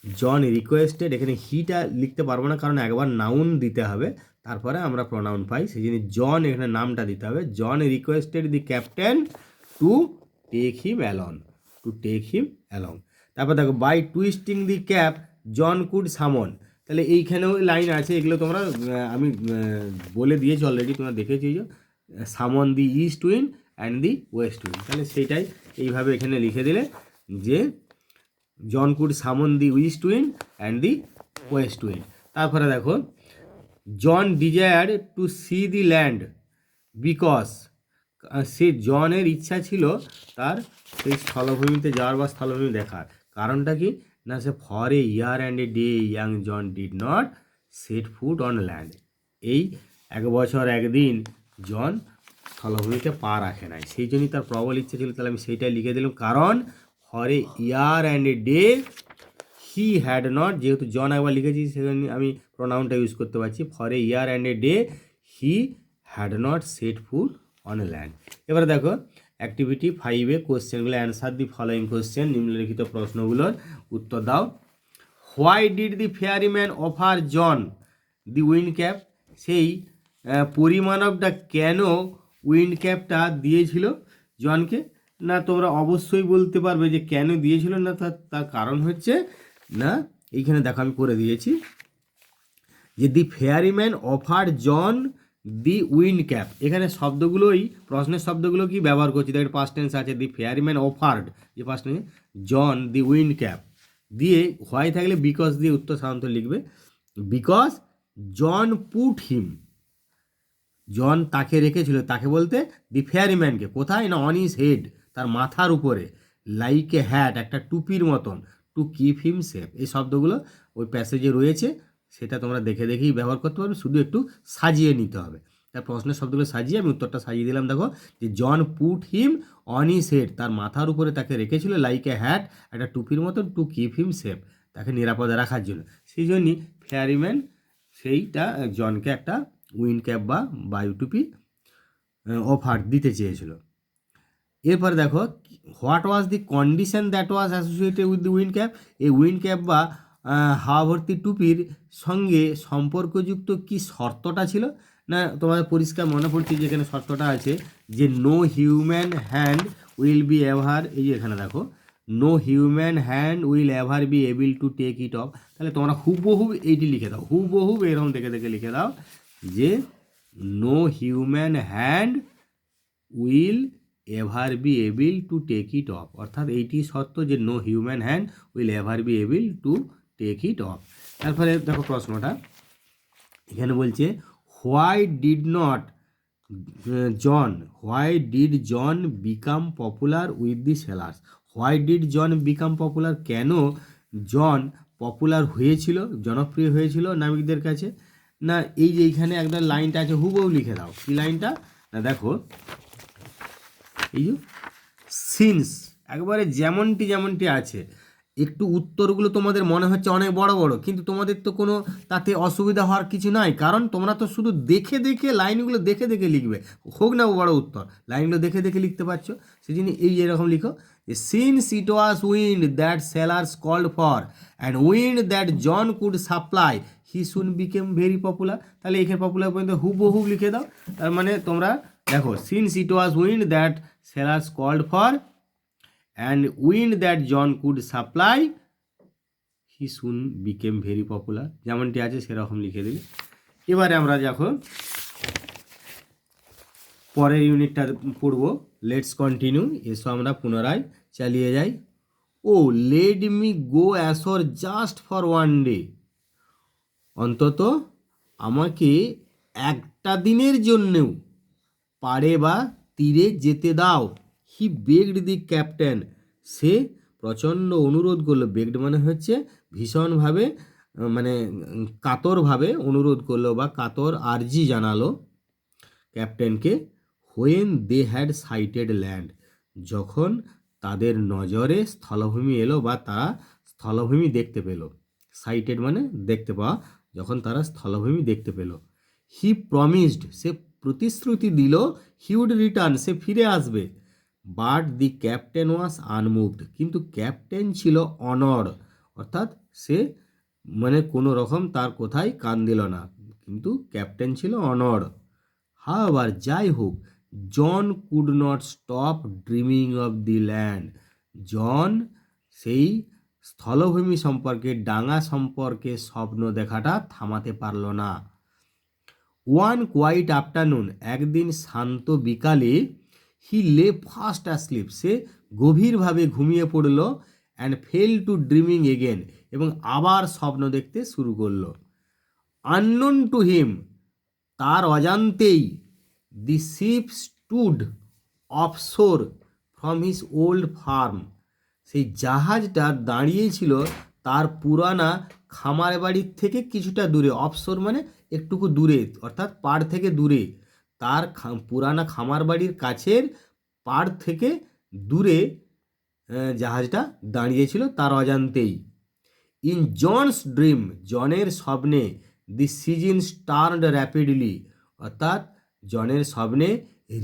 জন রিকোয়েস্টেড, এখানে হিটা লিখতে পারবো না কারণ একবার নাউন দিতে হবে তারপরে আমরা প্রনাউন পাই, সেই জন্য জন এখানে নামটা দিতে হবে। John requested the captain to take him along, to take him along. তারপর দেখো by twisting the cap John could summon, তাহলে এইখানেও লাইন আছে, এগুলো তোমরা আমি বলে দিয়েছি অলরেডি, তোমরা দেখেছি summon the east wind and the west wind. তাহলে সেইটাই এইভাবে এখানে লিখে দিলে যে John could summon the east wind and the west wind. তারপরে দেখো John desire to see the land because, সে জনের ইচ্ছা ছিল তার সেই স্থলভূমিতে যাওয়ার বা স্থলভূমি দেখার। কারণটা কি না সে for a year and a day young John did not set foot on land, এই 1 বছর 1 দিন জন স্থলভূমিতে পা রাখে নাই, সেই জন্যই তার প্রবল ইচ্ছে ছিল। তাহলে আমি সেইটাই লিখে দিলাম, কারণ for a year and a day he had not, যেহেতু জন একবার লিখেছি সেখানে আমি প্রোনাউনটা ইউজ করতে পারছি, for a year and a day he had not set foot on land. এবারে দেখো অ্যাক্টিভিটি 5-এ কোশ্চেনগুলো অ্যান্সার দি ফলোয়িং কোশ্চেন, নিম্নলিখিত প্রশ্নগুলোর উত্তর দাও। Why did the fairy man offer John the wind cap, সেই পরিমাণবটা কেন উইন্ড ক্যাপটা দিয়েছিল জনকে, না তোমরা অবশ্যই বলতে পারবে যে কেন দিয়েছিল না, তার কারণ হচ্ছে না এইখানে দেখো আমি করে দিয়েছি যে the fairy man offer John the wind cap, এখানে শব্দগুলোই প্রশ্নের শব্দগুলো কি ব্যবহার করছি, তাই পাস্ট টেন্স আছে দি ফেয়ারিম্যান অফার্ড, যে past tense John the wind cap দিয়ে হোয়াই থাকলে বিকজ দিয়ে উত্তর সাধারণত লিখবে, বিকজ জন পুট হিম, জন তাকে রেখেছিল, তাকে বলতে দি ফেয়ারিম্যানকে, কোথায় না অন হিজ হেড, তার মাথার উপরে, লাইক এ হ্যাট একটা টুপির মতন, টু কিপ হিম সেফ। এই শব্দগুলো ওই প্যাসেজে রয়েছে, সেটা তোমরা দেখে দেখেই ব্যবহার করতে পারবে, শুধু একটু সাজিয়ে নিতে হবে। তার প্রশ্নের শব্দগুলো সাজিয়ে আমি উত্তরটা সাজিয়ে দিলাম। দেখো যে John put him on his head, তার মাথার উপরে তাকে রেখেছিল, লাইক এ হ্যাট একটা টুপির মতন, টু কিপ হিম সেফ, তাকে নিরাপদে রাখার জন্য। সেই জন্যই ফেয়ারিম্যান সেইটা জনকে একটা উইন্ড ক্যাপ বা বায়ু টুপি অফার দিতে চেয়েছিল। এরপরে দেখো what was the condition that was associated with the wind cap, এই উইন্ড ক্যাপ বা হাওয়া ভর্তি টুপির সঙ্গে সম্পর্কযুক্ত কি শর্তটা ছিল, না তোমাদের পরিষ্কার মনে পড়ছে যেখানে শর্তটা আছে যে no human hand will be ever, এই যে এখানে দেখো no human hand will ever be able to take it off. তাহলে তোমরা হুবহু এইটি লিখে দাও, হুবহু এরকম দেখে দেখে লিখে দাও যে no human hand will ever be able to take it off, অর্থাৎ এইটি শর্ত যে no human hand will ever be able to take it off. তারপরে দেখো প্রশ্নটা এখানে বলছে why did not John, why did John become popular with the sailors, why did John become popular, কেন জন পপুলার হয়েছিল, জনপ্রিয় হয়েছিল নাবিকদের কাছে, না এই যে এইখানে একটা লাইনটা আছে হুবহু লিখে দাও, কি লাইনটা না দেখো এই যে সিন্স একবারে যেমনটি আছে একটু উত্তরগুলো তোমাদের মনে হচ্ছে অনেক বড় বড়, কিন্তু তোমাদের তো কোনো তাতে অসুবিধা হওয়ার কিছু নাই, কারণ তোমরা তো শুধু দেখে দেখে লাইনগুলো দেখে দেখে লিখবে, হোক না বড় উত্তর, লাইনগুলো দেখে দেখে লিখতে পারছো। সেই জন্য এই এরকম লিখো যে since it was wind that sailors called for and wind that John could supply he soon became very popular. তাহলে এখানে পপুলার পর্যন্ত হুবহুব লিখে দাও। তার মানে তোমরা দেখো, since it was wind that sailors called for and wind that John could supply he soon became very popular, যেমনটি আছে সেরকম লিখে দিলে। এবারে আমরা যখন পরের ইউনিটটা পড়ব, লেটস কন্টিনিউ, এসো আমরা পুনরায় চালিয়ে যাই। Oh let me go ashore just for one day, অন্তত আমাকে একটা দিনের জন্যেও পাড়ে বা তীরে যেতে দাও। হি বেগড দি ক্যাপ্টেন, সে প্রচণ্ড অনুরোধ করলো। বেগড মানে হচ্ছে ভীষণভাবে মানে কাতরভাবে অনুরোধ করলো বা কাতর আর্জি জানালো ক্যাপ্টেনকে। When they had sighted land, যখন তাদের নজরে স্থলভূমি এলো বা তারা স্থলভূমি দেখতে পেল। সাইটেড মানে দেখতে পাওয়া, যখন তারা স্থলভূমি দেখতে পেল। হি প্রমিসড, সে প্রতিশ্রুতি দিল, হি উড রিটার্ন, সে ফিরে আসবে। But the captain was unmoved, কিন্তু ক্যাপ্টেন ছিল অনড়, অর্থাৎ সে মানে কোনো রকম তার কোথায় কান দিল না, কিন্তু ক্যাপ্টেন ছিল অনড়। হাওয়ার, যাই হোক, John could not stop dreaming of the land, John সেই স্থলভূমি সম্পর্কে, ডাঙা সম্পর্কে স্বপ্ন দেখাটা থামাতে পারল না। ওয়ান কোয়াইট আফটারনুন, একদিন শান্ত বিকালে, হি লে ফাস্ট অ্যাসলিপ, সে গভীরভাবে ঘুমিয়ে পড়ল। And fail to dreaming again, এবং আবার স্বপ্ন দেখতে শুরু করলো। আননোন টু হিম, তার অজান্তেই, the ship stood offshore from his old farm, সেই জাহাজটা দাঁড়িয়েছিল তার পুরানা খামার বাড়ির থেকে কিছুটা দূরে। অফশোর মানে একটুকু দূরে, অর্থাৎ পাড় থেকে দূরে, তার পুরানা খামার বাড়ির কাছের পাড় থেকে দূরে জাহাজটা দাঁড়িয়েছিল তার অজান্তেই। ইন জনস ড্রিম, জনের স্বপ্নে, দি সিজনস টার্নড র্যাপিডলি, অর্থাৎ জনের স্বপ্নে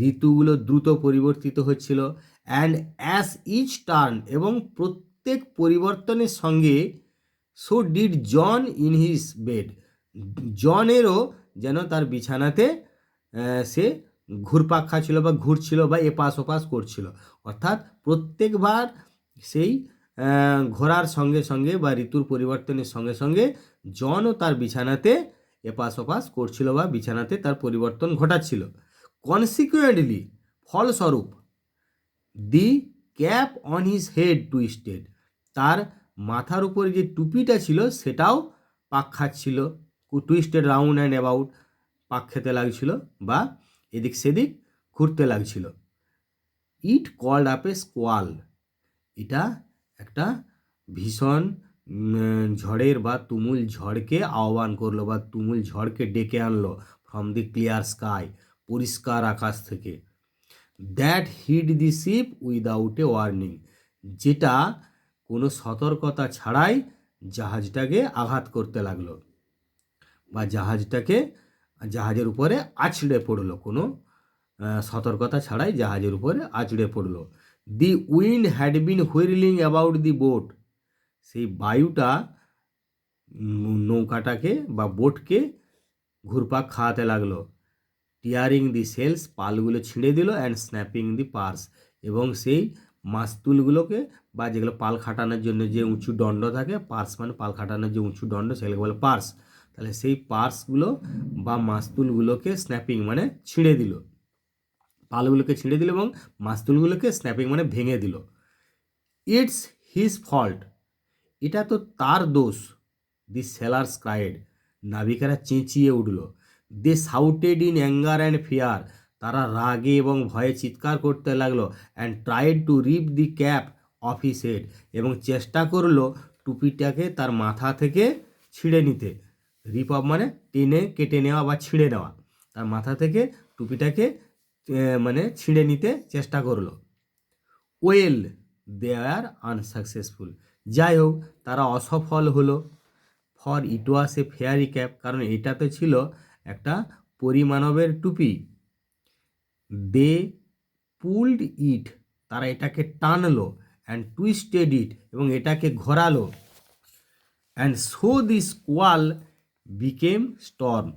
ঋতুগুলো দ্রুত পরিবর্তিত হচ্ছিল। অ্যান্ড অ্যাজ ইচ টার্ন, এবং প্রত্যেক পরিবর্তনের সঙ্গে, so did John in his bed, জনেরও যেন তার বিছানাতে সে ঘুরপাক খাচ্ছিল বা ঘুরছিল বা এপাশ ওপাশ করছিল। অর্থাৎ প্রত্যেকবার সেই ঘোরার সঙ্গে সঙ্গে বা ঋতুর পরিবর্তনের সঙ্গে সঙ্গে জনও তার বিছানাতে এপাশ ওপাশ করছিল বা বিছানাতে তার পরিবর্তন ঘটাচ্ছিল। কনসিকুয়েন্টলি, ফলস্বরূপ, the cap on his head twisted, তার মাথার উপরে যে টুপিটা ছিল সেটাও পাক খাচ্ছিল, টুইস্টেড রাউন্ড অ্যান্ড অ্যাবাউট, পাক খেতে লাগছিল বা এদিক সেদিক ঘুরতে লাগছিল। ইট কল্ড আপ এ স্কোয়াল, এটা একটা ভীষণ ঝড়ের বা তুমুল ঝড়কে আহ্বান করলো বা তুমুল ঝড়কে ডেকে আনলো। ফ্রম দি ক্লিয়ার স্কাই, পরিষ্কার আকাশ থেকে। That hit the ship without a warning, যেটা কোনো সতর্কতা ছাড়াই জাহাজটাকে আঘাত করতে লাগলো বা জাহাজের উপরে আছড়ে পড়লো, কোনো সতর্কতা ছাড়াই জাহাজের উপরে আছড়ে পড়লো। The wind had been whirling about the boat, সেই বায়ুটা নৌকাটাকে বা বোটকে ঘুরপাক খাওয়াতে লাগলো। টিয়ারিং দি সেলস, পালগুলো ছিঁড়ে দিল। অ্যান্ড স্ন্যাপিং দি পার্স, এবং সেই মাস্তুলগুলোকে বা যেগুলো পাল খাটানোর জন্য যে উঁচু দণ্ড থাকে, পার্স মানে পাল খাটানোর যে উঁচু দণ্ড সেগুলোকে বলে পার্স, তাহলে সেই পার্সগুলো বা মাস্তুলগুলোকে স্ন্যাপিং মানে ছিঁড়ে দিল, পালগুলোকে ছিঁড়ে দিল এবং মাস্তুলগুলোকে স্ন্যাপিং মানে ভেঙে দিল। ইটস হিজ ফল্ট, এটা তো তার দোষ। দি সেলার্স ক্রাইড, নাবিকেরা চেঁচিয়ে উঠল। They shouted in anger and fear, তারা রাগে এবং ভয়ে চিৎকার করতে লাগলো। And tried to rip the cap off his head, এবং চেষ্টা করলো টুপিটাকে তার মাথা থেকে ছিঁড়ে নিতে। রিপ অফ মানে টেনে কেটে নেওয়া বা ছিঁড়ে নেওয়া, তার মাথা থেকে টুপিটাকে মানে ছিঁড়ে নিতে চেষ্টা করলো। ওয়েল দে আর আনসাকসেসফুল, যাই হোক, তারা অসফল হলো। For it was A fairy cap, কারণ এটাতে ছিল একটা পরিমানবের টুপি। দে পুলড ইট, তারা এটাকে টানলো, অ্যান্ড টুইস্টেড ইট, এবং এটাকে ঘোরালো, and so the squall became storm,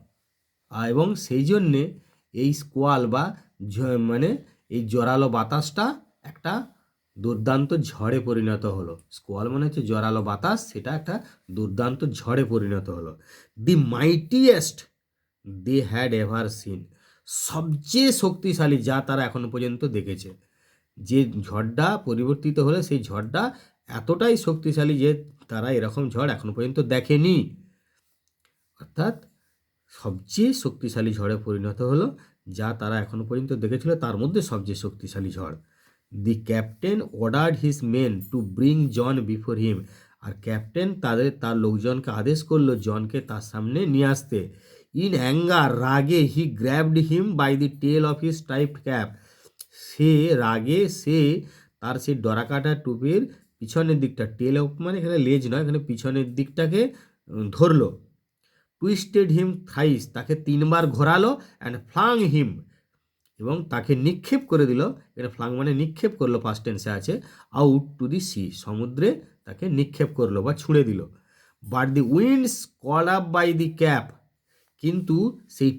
এবং সেই জন্যে এই স্কোয়াল বা মানে এই জোরালো বাতাসটা একটা দুর্দান্ত ঝড়ে পরিণত হলো। স্কোয়াল মানে হচ্ছে জোরালো বাতাস, সেটা একটা দুর্দান্ত ঝড়ে পরিণত হলো। The mightiest they had ever seen, সবচেয়ে শক্তিশালী যা তারা এখনো পর্যন্ত দেখেছে। যে ঝড়টা পরিবর্তিত হলো সেই ঝড়টা এতটাই শক্তিশালী যে তারা এরকম ঝড় এখনো পর্যন্ত দেখেনি। অর্থাৎ সবচেয়ে শক্তিশালী ঝড়ে পরিণত হলো, যা তারা এখনো পর্যন্ত দেখেছিল তার মধ্যে সবচেয়ে শক্তিশালী ঝড়। The captain ordered his men to bring John before him, আর ক্যাপ্টেন তার লোকজনকে আদেশ করলো জনকে তার সামনে নিয়ে আসতে। ইন অ্যাঙ্গার, রাগে, he grabbed him by the tail of his striped cap, সে রাগে সে তার সেই ডরাকাটা টুপির পিছনের দিকটা, টেল অফ মানে এখানে লেজ নয়, এখানে পিছনের দিকটাকে ধরলো। টুইস্টেড হিম থ্রাইস, তাকে 3বার ঘোরালো, অ্যান্ড ফ্লাং হিম, এবং তাকে নিক্ষেপ করে দিল। এখানে ফ্লাং মানে নিক্ষেপ করলো, পাস্ট টেন্সে আছে। আউট টু দি সি, সমুদ্রে তাকে নিক্ষেপ করলো বা ছুঁড়ে দিল। But the winds call up by the cap, কিন্তু সেই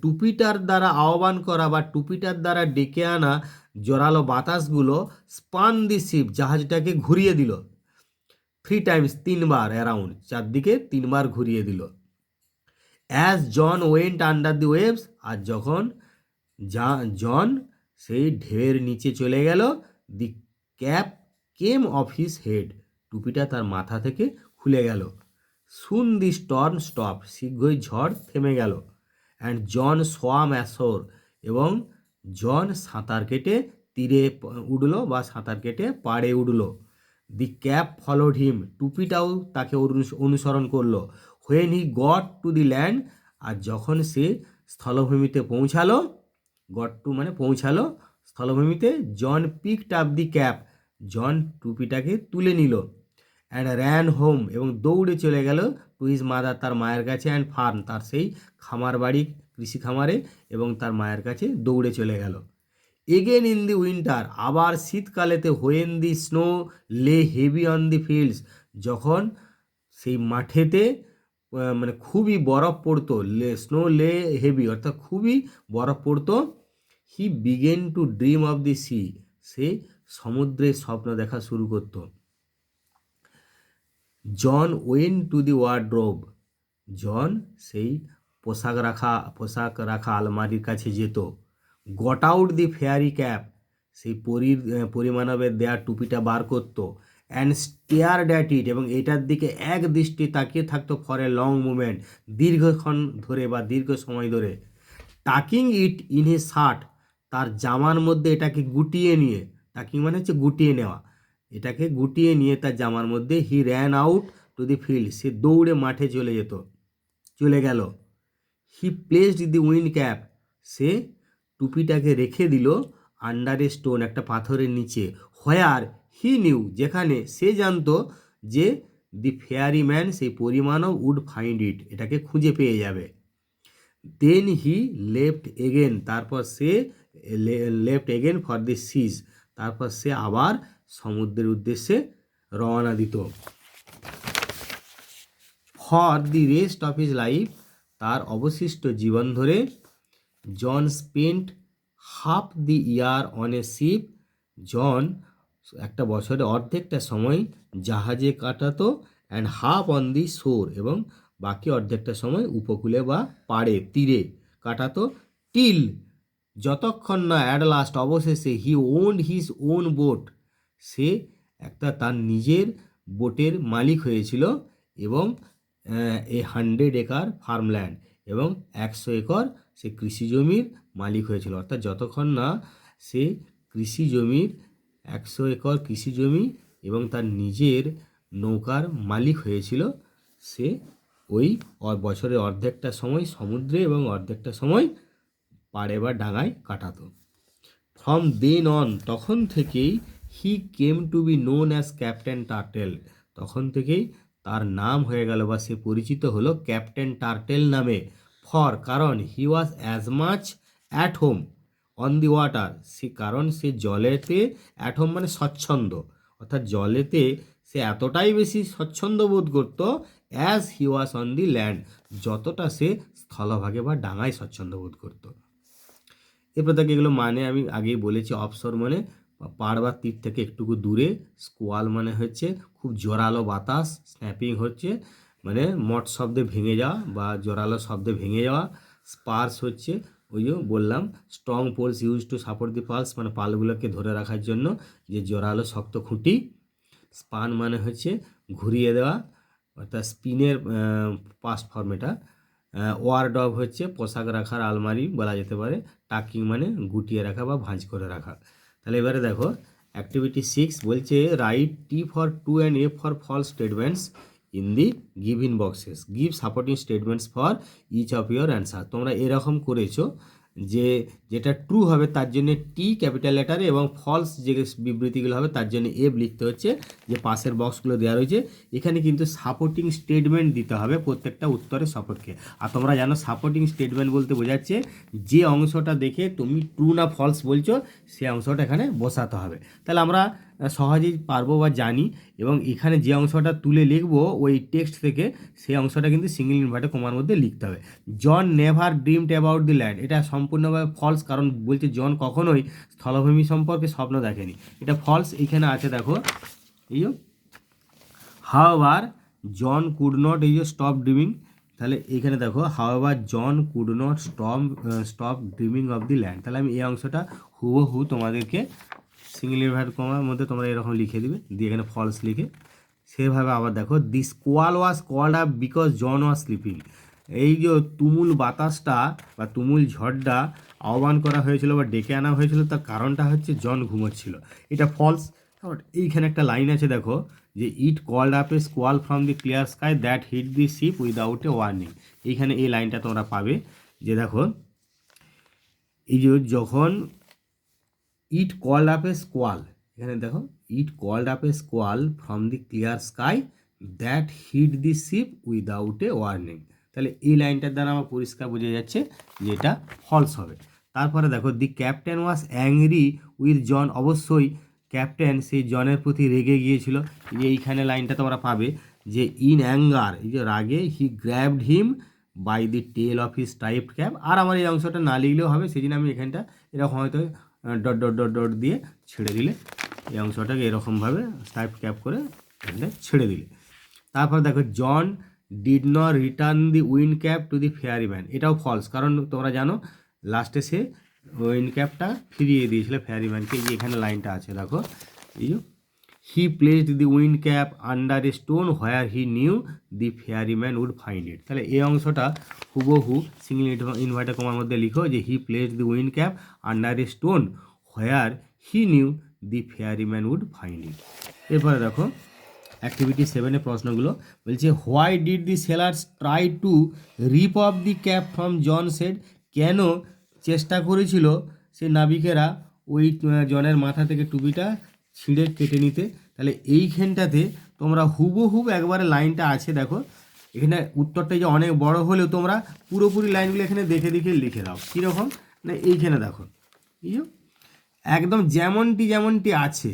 টুপিটার দ্বারা আহ্বান করা বা টুপিটার দ্বারা ডেকে আনা জোরালো বাতাসগুলো স্পান দি শিপ, জাহাজটাকে ঘুরিয়ে দিল। 3 টাইমস, 3বার, অ্যারাউন্ড, চারদিকে 3বার ঘুরিয়ে দিল। As John went under the waves, আর যখন জন সেই ঢেউয়ের নিচে চলে গেল, the cap came off his head, টুপিটা তার মাথা থেকে খুলে গেল। সুন দি স্টর্ম স্টপ, শীঘ্রই ঝড় থেমে গেল। অ্যান্ড জন সোয়াম অ্যাশোর, এবং জন সাঁতার কেটে তীরে উঠল বা সাঁতার কেটে পাড়ে উঠল। দি ক্যাপ ফলোড হিম, টুপিটাও তাকে অনুসরণ করলো। When he got to the land, আর যখন সে স্থলভূমিতে পৌঁছালো, গট টু মানে পৌঁছালো স্থলভূমিতে, John picked up the cap, John টুপিটাকে তুলে নিল। অ্যান্ড র্যান হোম, এবং দৌড়ে চলে গেল টু হিজ মাদার, তার মায়ের কাছে, অ্যান্ড ফার্ম, তার সেই খামার বাড়ি, কৃষি খামারে, এবং তার মায়ের কাছে দৌড়ে চলে গেল। এগেন ইন দি উইন্টার, আবার শীতকালেতে, হোয়েন দি স্নো লে হেভি অন দি ফিল্ডস, যখন সেই মাঠেতে মানে খুবই বরফ পড়তো, স্নো লে হেভি অর্থাৎ খুবই বরফ পড়তো। He began to dream of the sea, সে সমুদ্রের স্বপ্ন দেখা শুরু করতো। John went to the wardrobe, John সেই পোশাক রাখা আলমারির কাছে যেত। Got out the fairy cap, সেই পরিমানবের দেয়া টুপিটা বার করতো। অ্যান্ড স্টেয়ার ড্যাট ইট, এবং এটার দিকে এক দৃষ্টি তাকিয়ে থাকতো ফর এ লং মুভমেন্ট, দীর্ঘক্ষণ ধরে বা দীর্ঘ সময় ধরে। Talking it in his shirt, তার জামার মধ্যে এটাকে গুটিয়ে নিয়ে, টাকিং মানে হচ্ছে গুটিয়ে নেওয়া, এটাকে গুটিয়ে নিয়ে তার জামার মধ্যে। He ran out to the field, সে দৌড়ে মাঠে চলে গেল। He placed the wind cap, সে টুপিটাকে রেখে দিল আন্ডার এ স্টোন, একটা পাথরের নিচে। হোয়ার হি নিউ, যেখানে সে জানতো যে দি ফেয়ারি ম্যান, সেই পরিমাণও উড ফাইন্ড ইট, এটাকে খুঁজে পেয়ে যাবে। দেন হি লেফট এগেন, তারপর সে left again for the seas, তারপর সে আবার সমুদ্রের উদ্দেশ্যে রওনা দিত। For the rest of his life, তার অবশিষ্ট জীবন ধরে, John spent half the year on a ship, John একটা বছরে অর্ধেকটা সময় জাহাজে কাটাতো। And half on the shore, এবং বাকি অর্ধেকটা সময় উপকূলে বা পাড়ে তীরে কাটাতো। টিল, যতক্ষণ না অ্যাট লাস্ট, অবশেষে, হি ওন্ড হিজ ওন বোট, সে একটা তার নিজের বোটের মালিক হয়েছিল, এবং 100 একর ফার্মল্যান্ড, এবং 100 একর সে কৃষি জমির মালিক হয়েছিল। অর্থাৎ যতক্ষণ না সে কৃষি জমির 100 একর কৃষি জমি এবং তার নিজের নৌকার মালিক হয়েছিল, সে ওই বছরের অর্ধেকটা সময় সমুদ্রে এবং অর্ধেকটা সময় পাড়ে বা ডাঙায় কাটাতো। ফ্রম দেন অন, তখন থেকেই, he came to be known as Captain Turtle, তখন থেকেই তার নাম হয়ে গেল বা সে পরিচিত হলো ক্যাপ্টেন টার্টেল নামে। ফর, কারণ he was as much at home on the water, সে কারণ সে জলেতে, অ্যাট হোম মানে স্বচ্ছন্দ, অর্থাৎ জলেতে সে এতটাই বেশি স্বচ্ছন্দ বোধ করত, as he was on the land, যতটা সে স্থলভাগে বা ডাঙায় স্বচ্ছন্দ বোধ করত। এরপর তাকে এগুলো মানে আমি আগেই বলেছি, অফশোর মানে পাড় বা তীর থেকে একটুকু দূরে, স্কোয়াল মানে হচ্ছে খুব জোরালো বাতাস, স্ন্যাপিং হচ্ছে মানে মট শব্দে ভেঙে যাওয়া বা জোরালো শব্দে ভেঙে যাওয়া, স্পার্স হচ্ছে ওই যে বললাম strong poles use to support the পালস, মানে পালগুলোকে ধরে রাখার জন্য যে জোরালো শক্ত খুঁটি। স্পান মানে হচ্ছে ঘুরিয়ে দেওয়া, অর্থাৎ স্পিনের পাস্ট ফর্ম এটা। ওয়ারডব হচ্ছে পোশাক রাখার আলমারি বলা যেতে পারে। টাকিং মানে গুটিয়ে রাখা বা ভাঁজ করে রাখা। তাহলে এবারে দেখো অ্যাক্টিভিটি 6 বলছে write T for true and A for false statements in the given boxes, give supporting statements for each of your answer. তোমরা এরকম করেছো যে যেটা ট্রু হবে তার জন্য টি ক্যাপিটাল লেটারে এবং ফলস যে বিবৃতিগুলো হবে তার জন্য এফ লিখতে হচ্ছে, যে পাশের বক্সগুলো দেওয়া রয়েছে। এখানে কিন্তু সাপোর্টিং স্টেটমেন্ট দিতে হবে প্রত্যেকটা উত্তরের সপক্ষে। আর তোমরা জানো সাপোর্টিং স্টেটমেন্ট বলতে বোঝাচ্ছে যে অংশটা দেখে তুমি ট্রু না ফলস বলছো সেই অংশটা এখানে বসাতে হবে। তাহলে আমরা সহজেই পারবো বা জানি, এবং এখানে যে অংশটা তুলে লিখবো ওই টেক্সট থেকে সেই অংশটা কিন্তু সিঙ্গেল ইনভার্টেড কমার মধ্যে লিখতে হবে। John never dreamed about the land, এটা সম্পূর্ণভাবে ফলস, কারণ বলছে জন কখনোই স্থলভূমি সম্পর্কে স্বপ্ন দেখেনি, এটা ফলস। এখানে আছে দেখো এই হাওয়ার জন কুড নট এই যে স্টপ ড্রিমিং, তাহলে এখানে দেখো however John could not stop dreaming of the land, তাহলে আমি এই অংশটা হুবহু তোমাদেরকে সিঙ্গেল ইনভার্টেড কমার মধ্যে তোমরা এরকম লিখে দিবে, দিয়ে এখানে ফলস লিখে সেভাবে আবার দেখো the squall was called up because John was sleeping, এই যে তুমুল বাতাসটা বা তুমুল ঝড়টা আহ্বান করা হয়েছিল বা ডেকে আনা হয়েছিল তার কারণটা হচ্ছে জন ঘুমোচ্ছিল, এটা ফলস। এইখানে একটা লাইন আছে দেখো যে it called up a squall from the clear sky that hit the ship without a warning, এইখানে এই লাইনটা তোমরা পাবে যে দেখো এই যে যখন ইট কল্ড আপ এ স্কোয়াল, এখানে দেখো it called up a squall from the clear sky that hit the ship without a warning, তাহলে এই লাইনটার দ্বারা আমার পরিষ্কার বোঝা যাচ্ছে যে এটা ফলস হবে। তারপরে দেখো the captain was angry with John, অবশ্যই ক্যাপ্টেন সেই জনের প্রতি রেগে গিয়েছিল, এইখানে লাইনটা তোমরা পাবে যে ইন অ্যাঙ্গার, এই যে রাগে he grabbed him by the tail of his striped cap, আর আমার এই অংশটা না লিখলেও হবে, সেই জন্য আমি এখানটা এরকম হয়তো ডট ডট ডট ডট দিয়ে ছেড়ে দিলে এই অংশটাকে এরকমভাবে স্ট্রাইপড ক্যাপ করে এখানটা ছেড়ে দিলে। তারপর দেখো John did not return the wind cap to the fairyman, এটাও ফলস, কারণ তোমরা জানো লাস্টে সে উইন্ড ক্যাপটা ফিরিয়ে দিয়েছিল ফেয়ারিম্যানকে, যে এখানে লাইনটা আছে দেখো এই যে he placed the wind cap under a stone where he knew the fairyman would find it, তাহলে এই অংশটা হুবহু সিঙ্গেল ইনভার্টার কমার মধ্যে লিখো যে he placed the wind cap under a stone where he knew the fairyman would find it. এরপরে দেখো অ্যাক্টিভিটি 7 প্রশ্নগুলো বলছে why did the sailors try to rip off the cap from John said, কেন চেষ্টা করেছিল সে নাবিকেরা ওই জনের মাথা থেকে টুপিটা ছিঁড়ে কেটে নিতে, তাহলে এইখানটাতে তোমরা হুবহুব একবারে লাইনটা আছে দেখো, এখানে উত্তরটা যে অনেক বড় হলেও তোমরা পুরোপুরি লাইনগুলো এখানে দেখে দেখে লিখে দাও, কীরকম না এইখানে দেখো এই একদম যেমনটি আছে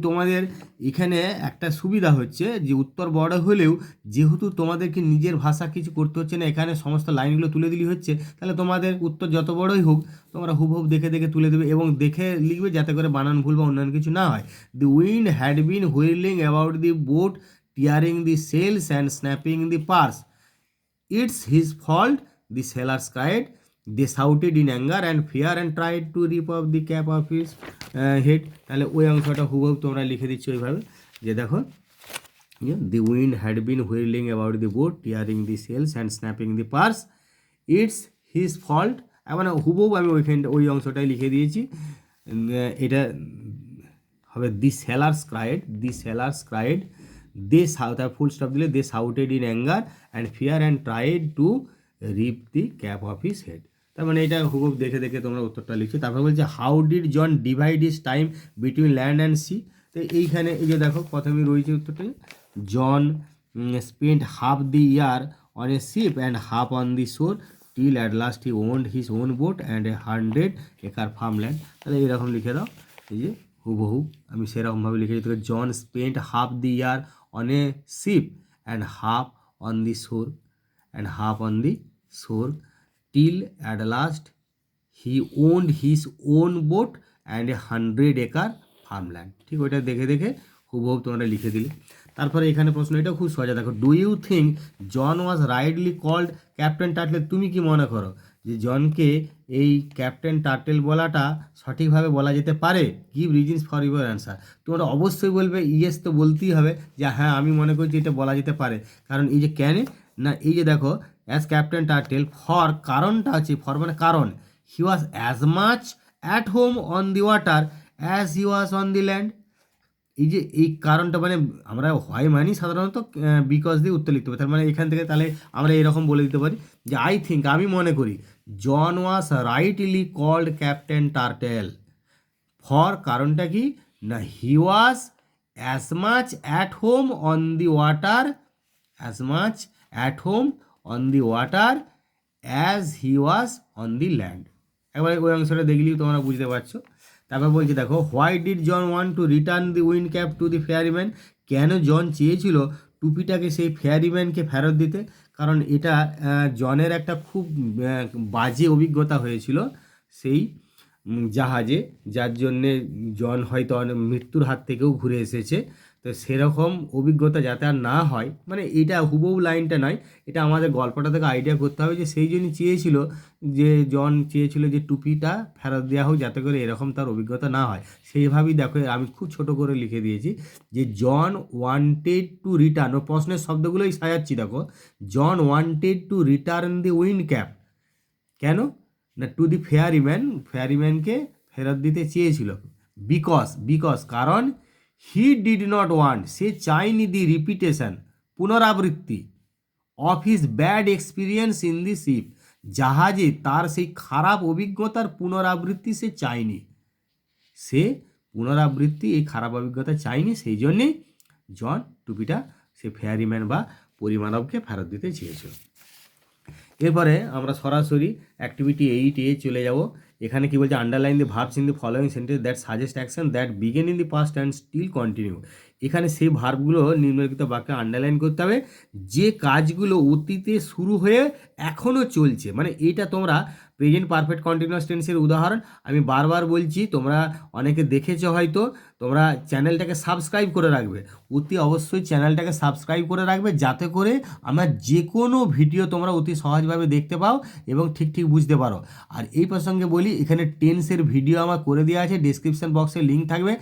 তোমাদের এখানে একটা সুবিধা হচ্ছে যে উত্তর বড় হলেও যেহেতু তোমাদেরকে নিজের ভাষা কিছু করতে হচ্ছে না, এখানে সমস্ত লাইনগুলো তুলে দিলেই হচ্ছে, তাহলে তোমাদের উত্তর যত বড়ই হোক তোমরা হুবহুব দেখে দেখে তুলে দেবে এবং দেখে লিখবে যাতে করে বানান ভুল বা অন্যান্য কিছু না হয়। The wind had been wheeling about the boat tearing the sails and snapping the spars, it's his fault the sailors cried, they shouted in anger and fear and tried to rip off the cap of his head, তাহলে ওই অংশটা হুবহু তোমরা লিখে দিচ্ছ ওইভাবে যে দেখো the wind had been whirling about the boat tearing the sails and snapping the parts, it's his fault, মানে হুবহু আমি ওইখানটা ওই অংশটাই লিখে দিয়েছি। এটা হবে দি সেলার্স ক্রাইড দে তার ফুল স্টপ দিলে they shouted in anger and fear and tried to rip the cap off his head, তার মানে এটা হুবহু দেখে দেখে তোমরা উত্তরটা লিখছো। তারপর বলছে how did John divide his time between land and sea. তো এইখানে এই যে দেখো প্রথমে রয়েছে উত্তরটা, John spend half the year on a ship and half on the shore till at last he owned his own boat and 100 acre farmland. তাহলে এইরকম লিখে দাও, এই যে হুবহু আমি সেরকমভাবে লিখে দিতে পারি। John spend half the year on a ship and half on the shore till at last he owned his own boat and 100 acre farmland। ঠিক ওইটা দেখে দেখে হুবহু তোমরা লিখে দিলে। তারপরে এখানে প্রশ্ন, এটা খুব সোজা দেখো, do you think John was rightly called Captain Turtle. তুমি কি মনে করো যে জনকে এই ক্যাপ্টেন টার্টেল বলাটা সঠিকভাবে বলা যেতে পারে? Give reasons for your answer. তোমরা অবশ্যই বলবে ইয়েস, তো বলতেই হবে যে হ্যাঁ আমি মনে করছি এটা বলা যেতে পারে। কারণ এই যে কেন না, এই যে দেখো অ্যাজ ক্যাপ্টেন টার্টেল, ফর কারণটা আছে, ফর মানে কারণ, he was as much at home on the water as he was on the land. এই যে এই কারণটা মানে আমরা হয় মানি সাধারণত বিকজ দিয়ে উত্তর লিখতে হবে। তার মানে এখান থেকে তাহলে আমরা এরকম বলে দিতে পারি যে আই থিঙ্ক, আমি মনে করি, John was rightly called Captain Turtle for, কারণটা কি না, he was as much at home on the water, as much at home on the water as he was on the land. একবারে ওই অংশটা দেখলেই তোমরা বুঝতে পারছো। তারপর বলছি দেখো, why did John want to return the wind cap to the fairy man. কেন জন চেয়েছিল টুপিটাকে সেই ফেয়ারিম্যানকে ফেরত দিতে? কারণ এটা জনের একটা খুব বাজে অভিজ্ঞতা হয়েছিল সেই জাহাজে, যার জন্যে জন হয়তো মৃত্যুর হাত থেকেও ঘুরে এসেছে। তো সেরকম অভিজ্ঞতা যাতে আর না হয়, মানে এটা হুবহু লাইনটা নয়, এটা আমাদের গল্পটা থেকে আইডিয়া করতে হবে যে সেই জন্যই চেয়েছিল, যে জন চেয়েছিল যে টুপিটা ফেরত দেওয়া হোক যাতে করে এরকম তার অভিজ্ঞতা না হয়। সেইভাবেই দেখো আমি খুব ছোট করে লিখে দিয়েছি যে জন ওয়ান্টেড টু রিটার্ন, ও প্রশ্নের শব্দগুলোই সাজাচ্ছি দেখো, John wanted to return the wind cap. কেন না, টু দি ফেয়ারিম্যানকে ফেরত দিতে চেয়েছিল। বিকজ কারণ হি ডিড নট ওয়ান্ট, সে চায়নি দি রিপিটেশন, পুনরাবৃত্তি, of his bad experience in the ship, জাহাজে তার সেই খারাপ অভিজ্ঞতার পুনরাবৃত্তি সে চায়নি, এই খারাপ অভিজ্ঞতা চায়নি, সেই জন্যেই জন টুপিটা সে ফেয়ারিম্যান বা পরিমাণবকে ফেরত দিতে চেয়েছিল। এরপরে আমরা সরাসরি অ্যাক্টিভিটি 8 চলে যাব। এখানে কি বলছে, underline the verbs in the following sentence that suggest action that began in the past and still continue. এখানে সেই ভার্বগুলো নিম্নলিখিত বাক্যে আন্ডারলাইন করতে হবে যে কাজগুলো অতীতে শুরু হয়ে এখনও চলছে। মানে এটা তোমরা প্রেজেন্ট পারফেক্ট কন্টিনিউয়াস টেন্সের উদাহরণ আমি বারবার বলছি, তোমরা অনেকে দেখেছো হয়তো, তোমরা চ্যানেলটাকে সাবস্ক্রাইব করে রাখবে, অতি অবশ্যই চ্যানেলটাকে সাবস্ক্রাইব করে রাখবে যাতে করে আমার যে কোনো ভিডিও তোমরা অতি সহজভাবে দেখতে পাও এবং ঠিক বুঝতে পারো। আর এই প্রসঙ্গে বলি, এখানে টেন্সের ভিডিও আমার করে দেওয়া আছে, ডেসক্রিপশন বক্সে লিঙ্ক থাকবে,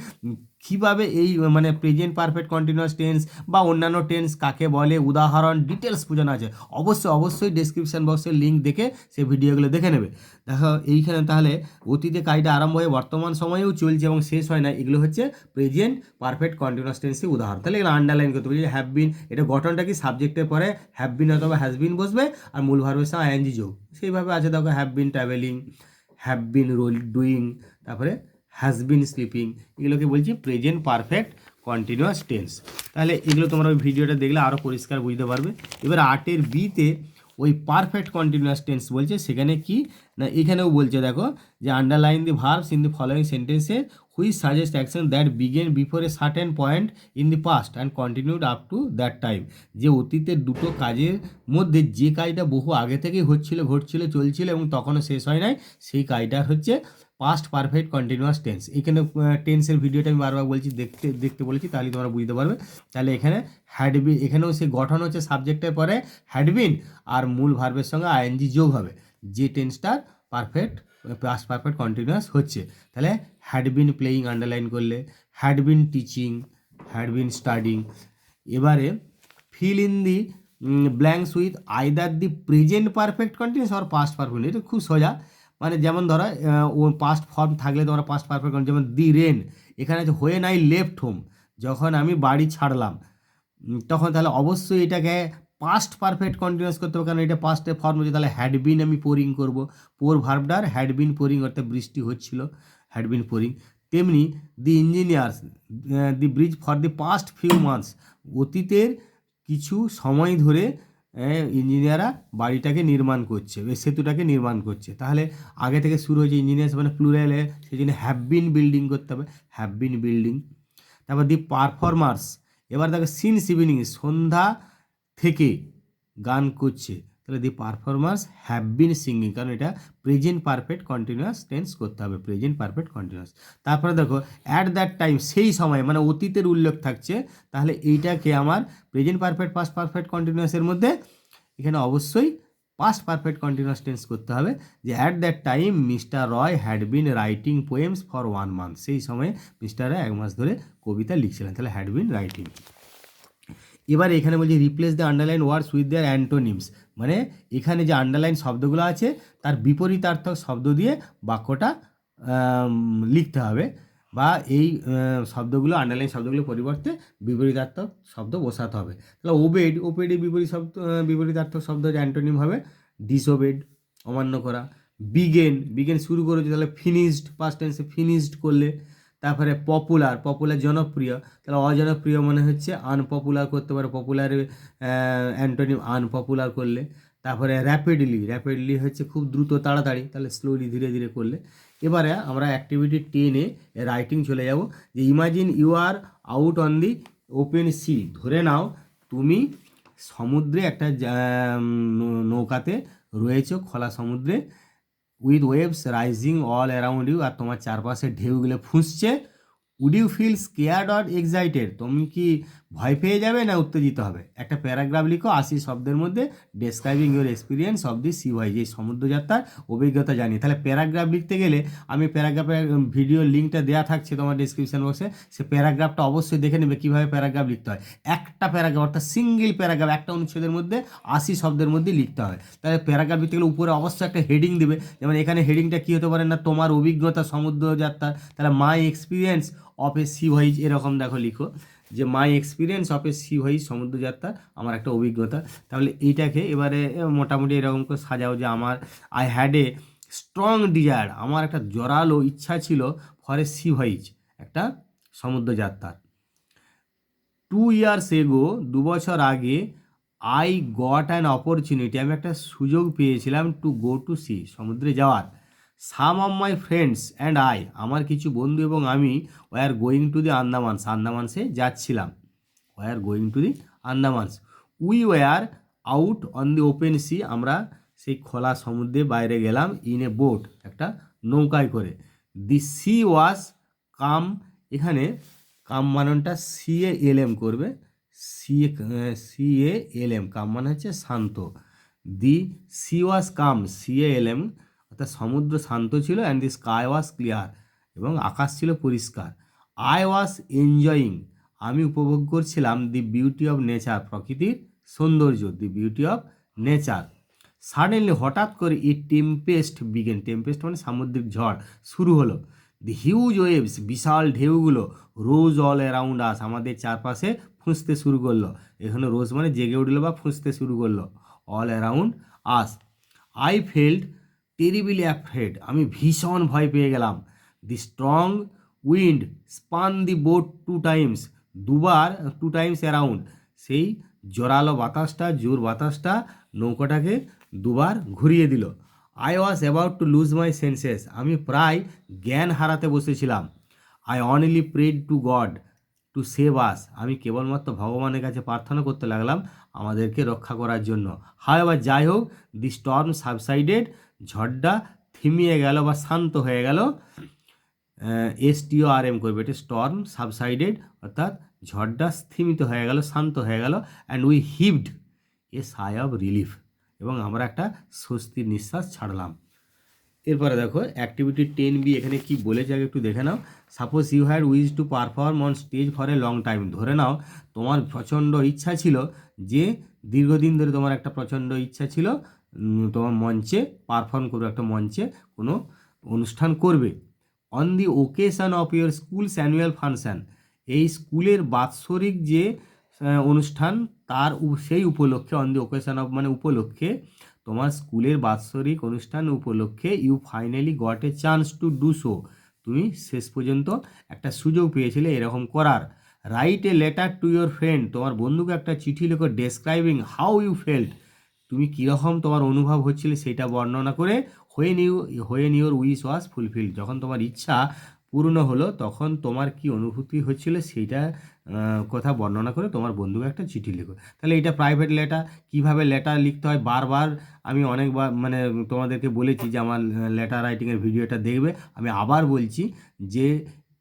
কীভাবে এই মানে প্রেজেন্ট পারফেক্ট কন্টিনিউয়াস টেন্স বা অন্যান্য টেন্স কাকে বলে উদাহরণ ডিটেলস বোঝানো আছে। অবশ্যই ডেসক্রিপশন বক্সের লিঙ্ক দেখে সেই ভিডিওগুলো দেখে নেবে। দেখো এইখানে তাহলে অতীতে কাজটা আরম্ভ হয়ে বর্তমান সময়েও চলছে এবং শেষ হয় না, এগুলো হচ্ছে প্রেজেন্ট পারফেক্ট কন্টিনিউয়াস টেন্সের উদাহরণ। তাহলে এগুলো আন্ডারলাইন করতে হবে। হ্যাভ বিন, এটা গঠনটা কি, সাবজেক্টের পরে হ্যাভ বিন অথবা হ্যাজ বিন বসবে আর মূল ভার্বের সঙ্গে আইএনজি যোগ, সেইভাবে আছে। দেখো have been travelling, have been doing, তারপরে হ্যাজ বিন স্লিপিং, এগুলোকে বলছি প্রেজেন্ট পারফেক্ট কন্টিনিউয়াস টেন্স। তাহলে এগুলো তোমরা ওই ভিডিওটা দেখলে আরও পরিষ্কার বুঝতে পারবে। এবার 8 বিতে ওই পারফেক্ট কন্টিনিউয়াস টেন্স বলছে, সেখানে কি না এখানেও বলছে দেখো যে underline the verbs in the following sentences which suggest action that began before a certain point in the past and continued up to that time. যে অতীতের দুটো কাজের মধ্যে যে কাজটা বহু আগে থেকেই ঘটছিল চলছিল এবং তখনও শেষ হয় নাই, সেই কাজটা হচ্ছে পাস্ট পারফেক্ট কন্টিনিউয়াস টেন্স। এখানে টেন্সের ভিডিওটা আমি বারবার বলছি, দেখতে বলেছি, তাহলে তোমরা বুঝতে পারবে। তাহলে এখানে হ্যাড বিন, এখানেও সে গঠন হচ্ছে সাবজেক্টের পরে হ্যাড বিন আর মূল ভার্বের সঙ্গে আইএনজি যোগ হবে, যে টেন্সটার পাস্ট পারফেক্ট কন্টিনিউয়াস হচ্ছে। তাহলে হ্যাড বিন প্লেয়িং আন্ডারলাইন করলে, had been teaching, had been studying. এবারে fill in the blanks with either the present perfect continuous আর পাস্ট পারফেক্ট। এটা খুব সোজা, মানে যেমন ধরো ও পাস্ট ফর্ম থাকলে তোমরা পাস্ট পারফেক্ট, যেমন দি রেন, এখানে আছে হয়ে নাই লেফট হোম, যখন আমি বাড়ি ছাড়লাম তখন, তাহলে অবশ্যই এটাকে পাস্ট পারফেক্ট কন্টিনিউয়াস করতে হবে, কারণ এটা পাস্টের ফর্ম হচ্ছে, তাহলে হ্যাড বিন আমি পোরিং করব, পোর ভার্বটার হ্যাড বিন পোরিং অর্থাৎ বৃষ্টি হচ্ছিল, হ্যাড বিন পোরিং। তেমনি the engineers the bridge for the past few months, অতীতের কিছু সময় ধরে ইঞ্জিনিয়াররা বাড়িটাকে নির্মাণ করছে, এই সেতুটাকে নির্মাণ করছে। তাহলে আগে থেকে শুরু হয়েছে, ইঞ্জিনিয়ার্স মানে প্লুরালে, সেই জন্য হ্যাভ বিন বিল্ডিং করতে হবে, হ্যাভ বিন বিল্ডিং। তারপর দি পারফর্মার্স, এবার দেখো সিন্স ইভিনিং, সন্ধ্যা থেকে গান করছে, তাহলে দি পারফর্মার্স হ্যাভ বিন সিঙ্গিং, কারণ এটা প্রেজেন্ট পারফেক্ট কন্টিনিউয়াস টেন্স করতে হবে, প্রেজেন্ট পারফেক্ট কন্টিনিউয়াস। তারপরে দেখো অ্যাট দ্যাট টাইম, সেই সময় মানে অতীতের উল্লেখ থাকছে, তাহলে এইটাকে আমার প্রেজেন্ট পারফেক্ট পাস্ট পারফেক্ট কন্টিনিউয়াসের মধ্যে এখানে অবশ্যই পাস্ট পারফেক্ট কন্টিনিউয়াস টেন্স করতে হবে, যে at that time mister Roy had been writing poems for 1 month, সেই সময় মিস্টার রয় 1 মাস ধরে কবিতা লিখছিলেন, তাহলে হ্যাড বিন রাইটিং। এবার এখানে বলছি replace the underline words with their antonyms, মানে এখানে যে আন্ডারলাইন শব্দগুলো আছে তার বিপরীতার্থক শব্দ দিয়ে বাক্যটা লিখতে হবে, বা এই শব্দগুলো আন্ডারলাইন শব্দগুলোর পরিবর্তে বিপরীতার্থক শব্দ বসাতে হবে। তাহলে ওবেড, ওবেডের বিপরীতার্থক শব্দ অ্যান্টোনিম হবে ডিসওবেড, অমান্য করা। বিগেন, বিগেন শুরু করেছে, তাহলে ফিনিশড, পাস্ট টেন্সে ফিনিশড করলে। তারপরে পপুলার, পপুলার জনপ্রিয়, তাহলে অজনপ্রিয় মানে হচ্ছে আনপপুলার করতে পারে, পপুলারের অ্যান্টোনিম আনপপুলার করলে। তারপরে র্যাপিডলি, র্যাপিডলি হচ্ছে খুব দ্রুত তাড়াতাড়ি, তাহলে স্লোলি ধীরে ধীরে করলে। এবারে আমরা অ্যাক্টিভিটি 10-এ রাইটিং চলে যাব, যে imagine you are out on the open sea, ধরে নাও তুমি সমুদ্রে একটা নৌকাতে রয়েছো, খোলা সমুদ্রে, with waves rising all around you, আর তোমার চারপাশে ঢেউগুলো ফুঁসছে। Would you feel scared or excited, তুমি কি ভয় পেয়ে যাবে না উত্তেজিত হবে? একটা প্যারাগ্রাফ লিখো 80 শব্দের মধ্যে, describing your experience of the C voice, এই সমুদ্রযাত্রার অভিজ্ঞতা জানিয়ে। তাহলে প্যারাগ্রাফ লিখতে গেলে আমি প্যারাগ্রাফের ভিডিও লিঙ্কটা দেওয়া থাকছে তোমার ডিসক্রিপশন বক্সে, সে প্যারাগ্রাফটা অবশ্যই দেখে নেবে কীভাবে প্যারাগ্রাফ লিখতে হয়। একটা প্যারাগ্রাফ অর্থাৎ সিঙ্গেল প্যারাগ্রাফ, একটা অনুচ্ছেদের মধ্যে 80 শব্দের মধ্যে লিখতে হয়। তাহলে প্যারাগ্রাফ লিখতে গেলে উপরে অবশ্যই একটা হেডিং দেবে, যেমন এখানে হেডিংটা কী হতে পারে না, তোমার অভিজ্ঞতা সমুদ্রযাত্রা, তাহলে my experience of a sea voyage, এরকম দেখো লিখো যে my experience of a sea voyage, সমুদ্রযাত্রা আমার একটা অভিজ্ঞতা। তাহলে এইটাকে এবারে মোটামুটি এরকম করে সাজাও, যে আমার I had a strong desire, আমার একটা জোরালো ইচ্ছা ছিল ফর এ সি ভয়েজ, একটা সমুদ্রযাত্রার। 2 years এগো, 2 বছর আগে, আই গট অ্যান অপরচুনিটি, আমি একটা সুযোগ পেয়েছিলাম, টু গো টু সি, সমুদ্রে যাওয়ার। Some of my friends and I, আমার কিছু বন্ধু এবং আমি, were going to the Andamans, আন্দামানসে যাচ্ছিলাম, were going to the Andamans. We were out on the open sea, আমরা সেই খোলা সমুদ্রে বাইরে গেলাম, ইন এ বোট, একটা নৌকায় করে। দি সি ওয়াজ কাম, এখানে কাম মাননটা CALM করবে, CALM, কাম মানে হচ্ছে শান্ত। দি সি ওয়াজ কাম, CALM, অর্থাৎ সমুদ্র শান্ত ছিল। And the sky was clear, এবং আকাশ ছিল পরিষ্কার। আই ওয়াজ এনজয়িং, আমি উপভোগ করছিলাম। দি বিউটি অফ নেচার, প্রকৃতির সৌন্দর্য, দি বিউটি অফ নেচার। সাডেনলি, হঠাৎ করে, ই টেম্পেস্ট বিগেন, টেম্পেস্ট মানে সামুদ্রিক ঝড় শুরু হলো। দি হিউজ ওয়েভস, বিশাল ঢেউগুলো, রোজ অল অ্যারাউন্ড আস, আমাদের চারপাশে ফুঁসতে শুরু করলো। এখানে রোজ মানে জেগে উঠলো বা ফুঁসতে শুরু করলো, all around us. I felt terribly afraid, আমি ভীষণ ভয় পেয়ে গেলাম। দি স্ট্রং উইন্ড স্পান দি বোট 2 times, দুবার, 2 times অ্যারাউন্ড, সেই জোরালো বাতাসটা, জোর বাতাসটা নৌকাটাকে দুবার ঘুরিয়ে দিল। I was about to lose my senses, আমি প্রায় জ্ঞান হারাতে বসেছিলাম। I only prayed to God to save us, আমি কেবলমাত্র ভগবানের কাছে প্রার্থনা করতে লাগলাম আমাদেরকে রক্ষা করার জন্য। হাওয়েভার, যাই হোক, দি স্টর্ম সাবসাইডেড, ঝড়টা থিমিয়ে গেল বা শান্ত হয়ে গেল। STORM করবে, এটা স্টর্ম সাবসাইডেড, অর্থাৎ ঝড়টা স্থিমিত হয়ে গেল, শান্ত হয়ে গেল। And we হিভড A Sai of relief, এবং আমরা একটা স্বস্তির নিঃশ্বাস ছাড়লাম। এরপরে দেখো অ্যাক্টিভিটি 10B এখানে কি বলেছে আগে একটু দেখে নাও। Suppose you had wished to perform on stage for a long time, ধরে নাও তোমার প্রচণ্ড ইচ্ছা ছিল, যে দীর্ঘদিন ধরে তোমার একটা প্রচণ্ড ইচ্ছা ছিল তোমার মঞ্চে পারফর্ম করবে, একটা মঞ্চে কোনো অনুষ্ঠান করবে। On the occasion of your schools annual function, এই স্কুলের বাৎসরিক যে অনুষ্ঠান তার সেই উপলক্ষে অন দি ওকেশন অফ মানে উপলক্ষে তোমার স্কুলের বাৎসরিক অনুষ্ঠান উপলক্ষে you finally got a chance to do so, তুমি শেষ পর্যন্ত একটা সুযোগ পেয়েছিলে এরকম করার। Write a letter to your friend, তোমার বন্ধুকে একটা চিঠি লেখো ডেসক্রাইবিং হাউ ইউ ফেল্ট, তুমি কীরকম তোমার অনুভব হচ্ছিলে সেটা বর্ণনা করে। When your wish was fulfil, যখন তোমার ইচ্ছা পূর্ণ হলো তখন তোমার কি অনুভূতি হচ্ছিল সেইটা কথা বর্ণনা করে তোমার বন্ধুকে একটা চিঠি লেখো। তাহলে এটা প্রাইভেট লেটার। কিভাবে লেটার লিখতে হয় বারবার আমি অনেকবার মানে তোমাদেরকে বলেছি যে আমার লেটার রাইটিংয়ের ভিডিওটা দেখবে। আমি আবার বলছি যে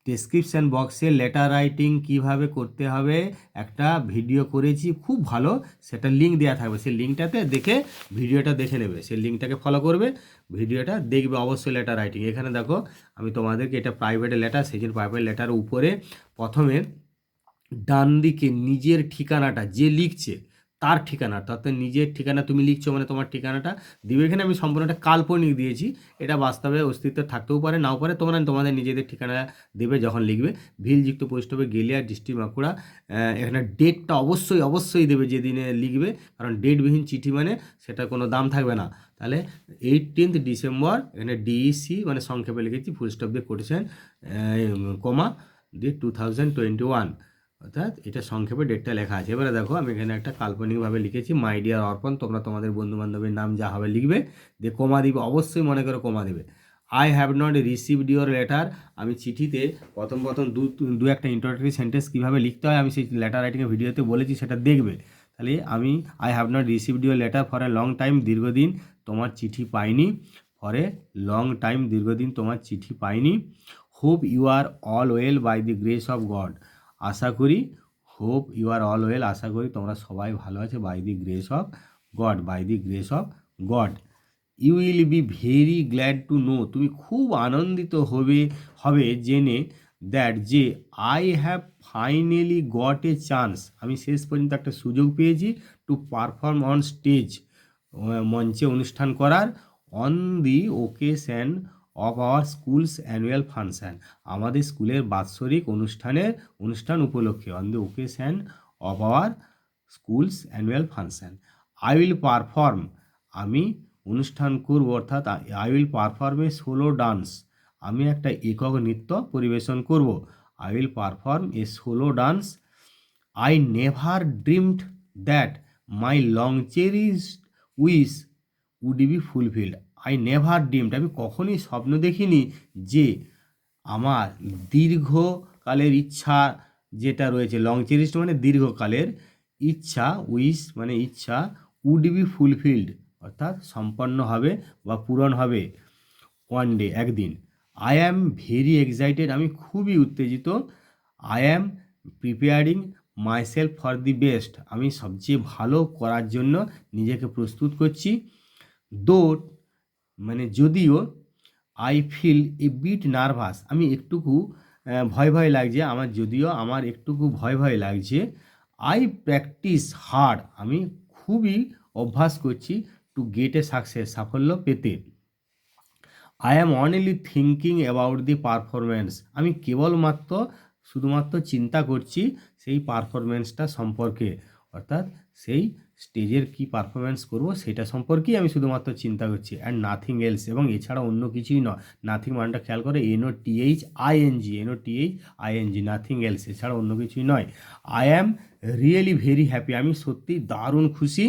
ডেসক্রিপশান বক্সে লেটার রাইটিং কিভাবে করতে হবে একটা ভিডিও করেছি, খুব ভালো, সেটা লিঙ্ক দেওয়া থাকবে, সেই লিঙ্কটাতে দেখে ভিডিওটা দেখে নেবে, সেই লিঙ্কটাকে ফলো করবে, ভিডিওটা দেখবে অবশ্যই লেটার রাইটিং। এখানে দেখো আমি তোমাদেরকে এটা প্রাইভেট লেটার, সেই জন্য প্রাইভেট লেটারের উপরে প্রথমে ডান দিকে নিজের ঠিকানাটা যে লিখছে তার ঠিকানা, অর্থাৎ নিজের ঠিকানা তুমি লিখছো মানে তোমার ঠিকানাটা দিবে। এখানে আমি সম্পূর্ণ একটা কাল্পনিক দিয়েছি, এটা বাস্তবে অস্তিত্ব থাকতেও পারে নাও পারে, তোমরা তোমাদের নিজেদের ঠিকানা দেবে যখন লিখবে। ভিলযুক্ত পোস্ট হবে গেলিয়া ডিস্ট্রিক্ট বাঁকুড়া। এখানে ডেটটা অবশ্যই দেবে যেদিনে লিখবে, কারণ ডেটবিহীন চিঠি মানে সেটা কোনো দাম থাকবে না। তাহলে 18 ডিসেম্বর, এখানে ডিইসি মানে সংক্ষেপে লিখেছি, ফুল স্টপ দিয়ে কোটেশন কমা দিয়ে 2021, অর্থাৎ এটা সংক্ষেপে ডেটটা লেখা আছে। এবারে দেখো আমি এখানে একটা কাল্পনিকভাবে লিখেছি মাই ডিয়ার অর্পণ, তোমরা তোমাদের বন্ধুবান্ধবের নাম যা হবে লিখবে, দিয়ে কমা দিবে, অবশ্যই মনে করে কমা দেবে। I have not received your letter, আমি চিঠিতে প্রথম দু একটা ইন্ট্রোডাক্টরি সেন্টেন্স কীভাবে লিখতে হয় আমি সেই লেটার রাইটিংয়ের ভিডিওতে বলেছি, সেটা দেখবে। তাহলে আমি I have not received your letter for a long time, দীর্ঘদিন তোমার চিঠি পাইনি, ফর এ লং টাইম দীর্ঘদিন তোমার চিঠি পাইনি। Hope you are all well by the grace of God, আশা করি, hope you are all well, আশা করি তোমরা সবাই ভালো আছে, by the grace of God, by the grace of God. You will be very glad to know, তুমি খুব আনন্দিত হবে জেনে, দ্যাট যে I have finally got a chance, আমি শেষ পর্যন্ত একটা সুযোগ পেয়েছি, টু পারফর্ম অন স্টেজ, মঞ্চে অনুষ্ঠান করার, on the occasion of our school's annual function, আমাদের স্কুলের বাৎসরিক অনুষ্ঠান উপলক্ষে, on the occasion of our school's annual function. I will perform, আমি অনুষ্ঠান করব, অর্থাৎ I will perform a solo dance, আমি একটা একক নৃত্য পরিবেশন করব। I will perform a solo dance. I never dreamed that my long cherished wish would be fulfilled, I never dreamed, আমি কখনই স্বপ্ন দেখিনি যে আমার দীর্ঘকালের ইচ্ছা যেটা রয়েছে, লং চেরিশড মানে দীর্ঘকালের ইচ্ছা, উইশ মানে ইচ্ছা, উড বি ফুলফিল্ড অর্থাৎ সম্পন্ন হবে বা পূরণ হবে, ওয়ান ডে একদিন। আই অ্যাম ভেরি এক্সাইটেড, আমি খুবই উত্তেজিত। I am preparing myself for the best, আমি সবচেয়ে ভালো করার জন্য নিজেকে প্রস্তুত করছি। দো মানে যদিও, I feel a bit nervous, আমি একটুকু ভয় লাগছে আমার, যদিও আমার একটুকু ভয় লাগছে। আই প্র্যাকটিস হার্ড, আমি খুবই অভ্যাস করছি, টু গেট এ সাকসেস, সাফল্য পেতে। I am only thinking about the performance, আমি শুধুমাত্র চিন্তা করছি সেই পারফরমেন্সটা সম্পর্কে, অর্থাৎ সেই স্টেজের কি পারফরমেন্স করব সেটা সম্পর্কেই আমি শুধুমাত্র চিন্তা করছি, অ্যান্ড নাথিং এলস, এবং এছাড়া অন্য কিছুই নয়। নাথিং মানটা খেয়াল করে, NOTHING, নাথিং এলস, এছাড়া অন্য কিছুই নয়। I am really very happy, আমি সত্যি দারুণ খুশি।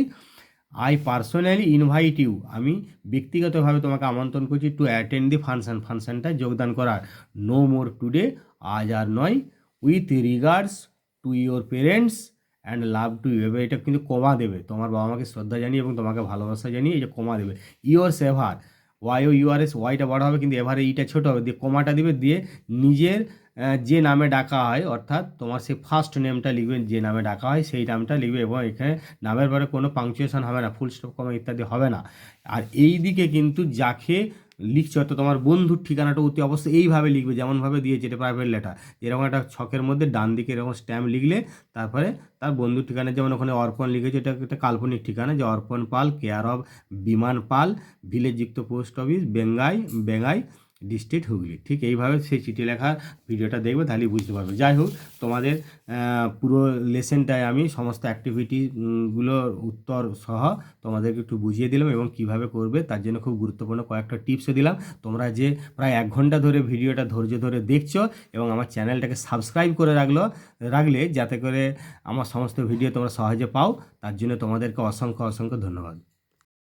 আই পার্সোনালি ইনভাইট ইউ, আমি ব্যক্তিগতভাবে তোমাকে আমন্ত্রণ করছি, টু অ্যাটেন্ড দি ফাংশনটায় যোগদান করার। নো মোর টুডে, আজ আর নয়। With regards to your parents and love to you, এবার এটা কিন্তু কমা দেবে, তোমার বাবা মাকে শ্রদ্ধা জানিয়ে এবং তোমাকে ভালোবাসা জানিয়ে এটা কমা দেবে। ইউর সেভার, YOURS, ওয়াইটা বড় হবে কিন্তু এভারে ইটা ছোটো হবে, দিয়ে কমাটা দিবে, দিয়ে নিজের যে নামে ডাকা হয়, অর্থাৎ তোমার সেই ফার্স্ট নেমটা লিখবে, যে নামে ডাকা হয় সেই নামটা লিখবে, এবং এখানে নামের পরে কোনো পাংচুয়েশন হবে না, ফুল স্টপ কমা ইত্যাদি হবে না। আর এই দিকে কিন্তু যাকে লিখছে অর্থাৎ তোমার বন্ধুর ঠিকানাটা অতি অবশ্যই এইভাবে লিখবে, যেমনভাবে দিয়েছে এটা প্রাইভেট লেটার, এরকম একটা ছকের মধ্যে ডান দিকে এরকম স্ট্যাম্প লিখলে তারপরে তার বন্ধুর ঠিকানা, যেমন ওখানে অর্পণ লিখেছে, এটা একটা কাল্পনিক ঠিকানা, যে অর্পণ পাল, কেয়ার অফ বিমান পাল, ভিলেজ যুক্ত post office, Bengai, district Hooghly. ঠিক এইভাবে সেই চিঠি লেখার ভিডিওটা দেখবে, তাহলেই বুঝতে পারবে। যাই হোক, তোমাদের পুরো লেসেনটায় আমি সমস্ত অ্যাক্টিভিটিগুলোর উত্তর সহ তোমাদেরকে একটু বুঝিয়ে দিলাম এবং কিভাবে করবে তার জন্য খুব গুরুত্বপূর্ণ কয়েকটা টিপসও দিলাম। তোমরা যে প্রায় 1 ঘন্টা ধরে ভিডিওটা ধৈর্য ধরে দেখছো এবং আমার চ্যানেলটাকে সাবস্ক্রাইব করে রাখলে যাতে করে আমার সমস্ত ভিডিও তোমরা সহজে পাও, তার জন্য তোমাদেরকে অসংখ্য অসংখ্য ধন্যবাদ।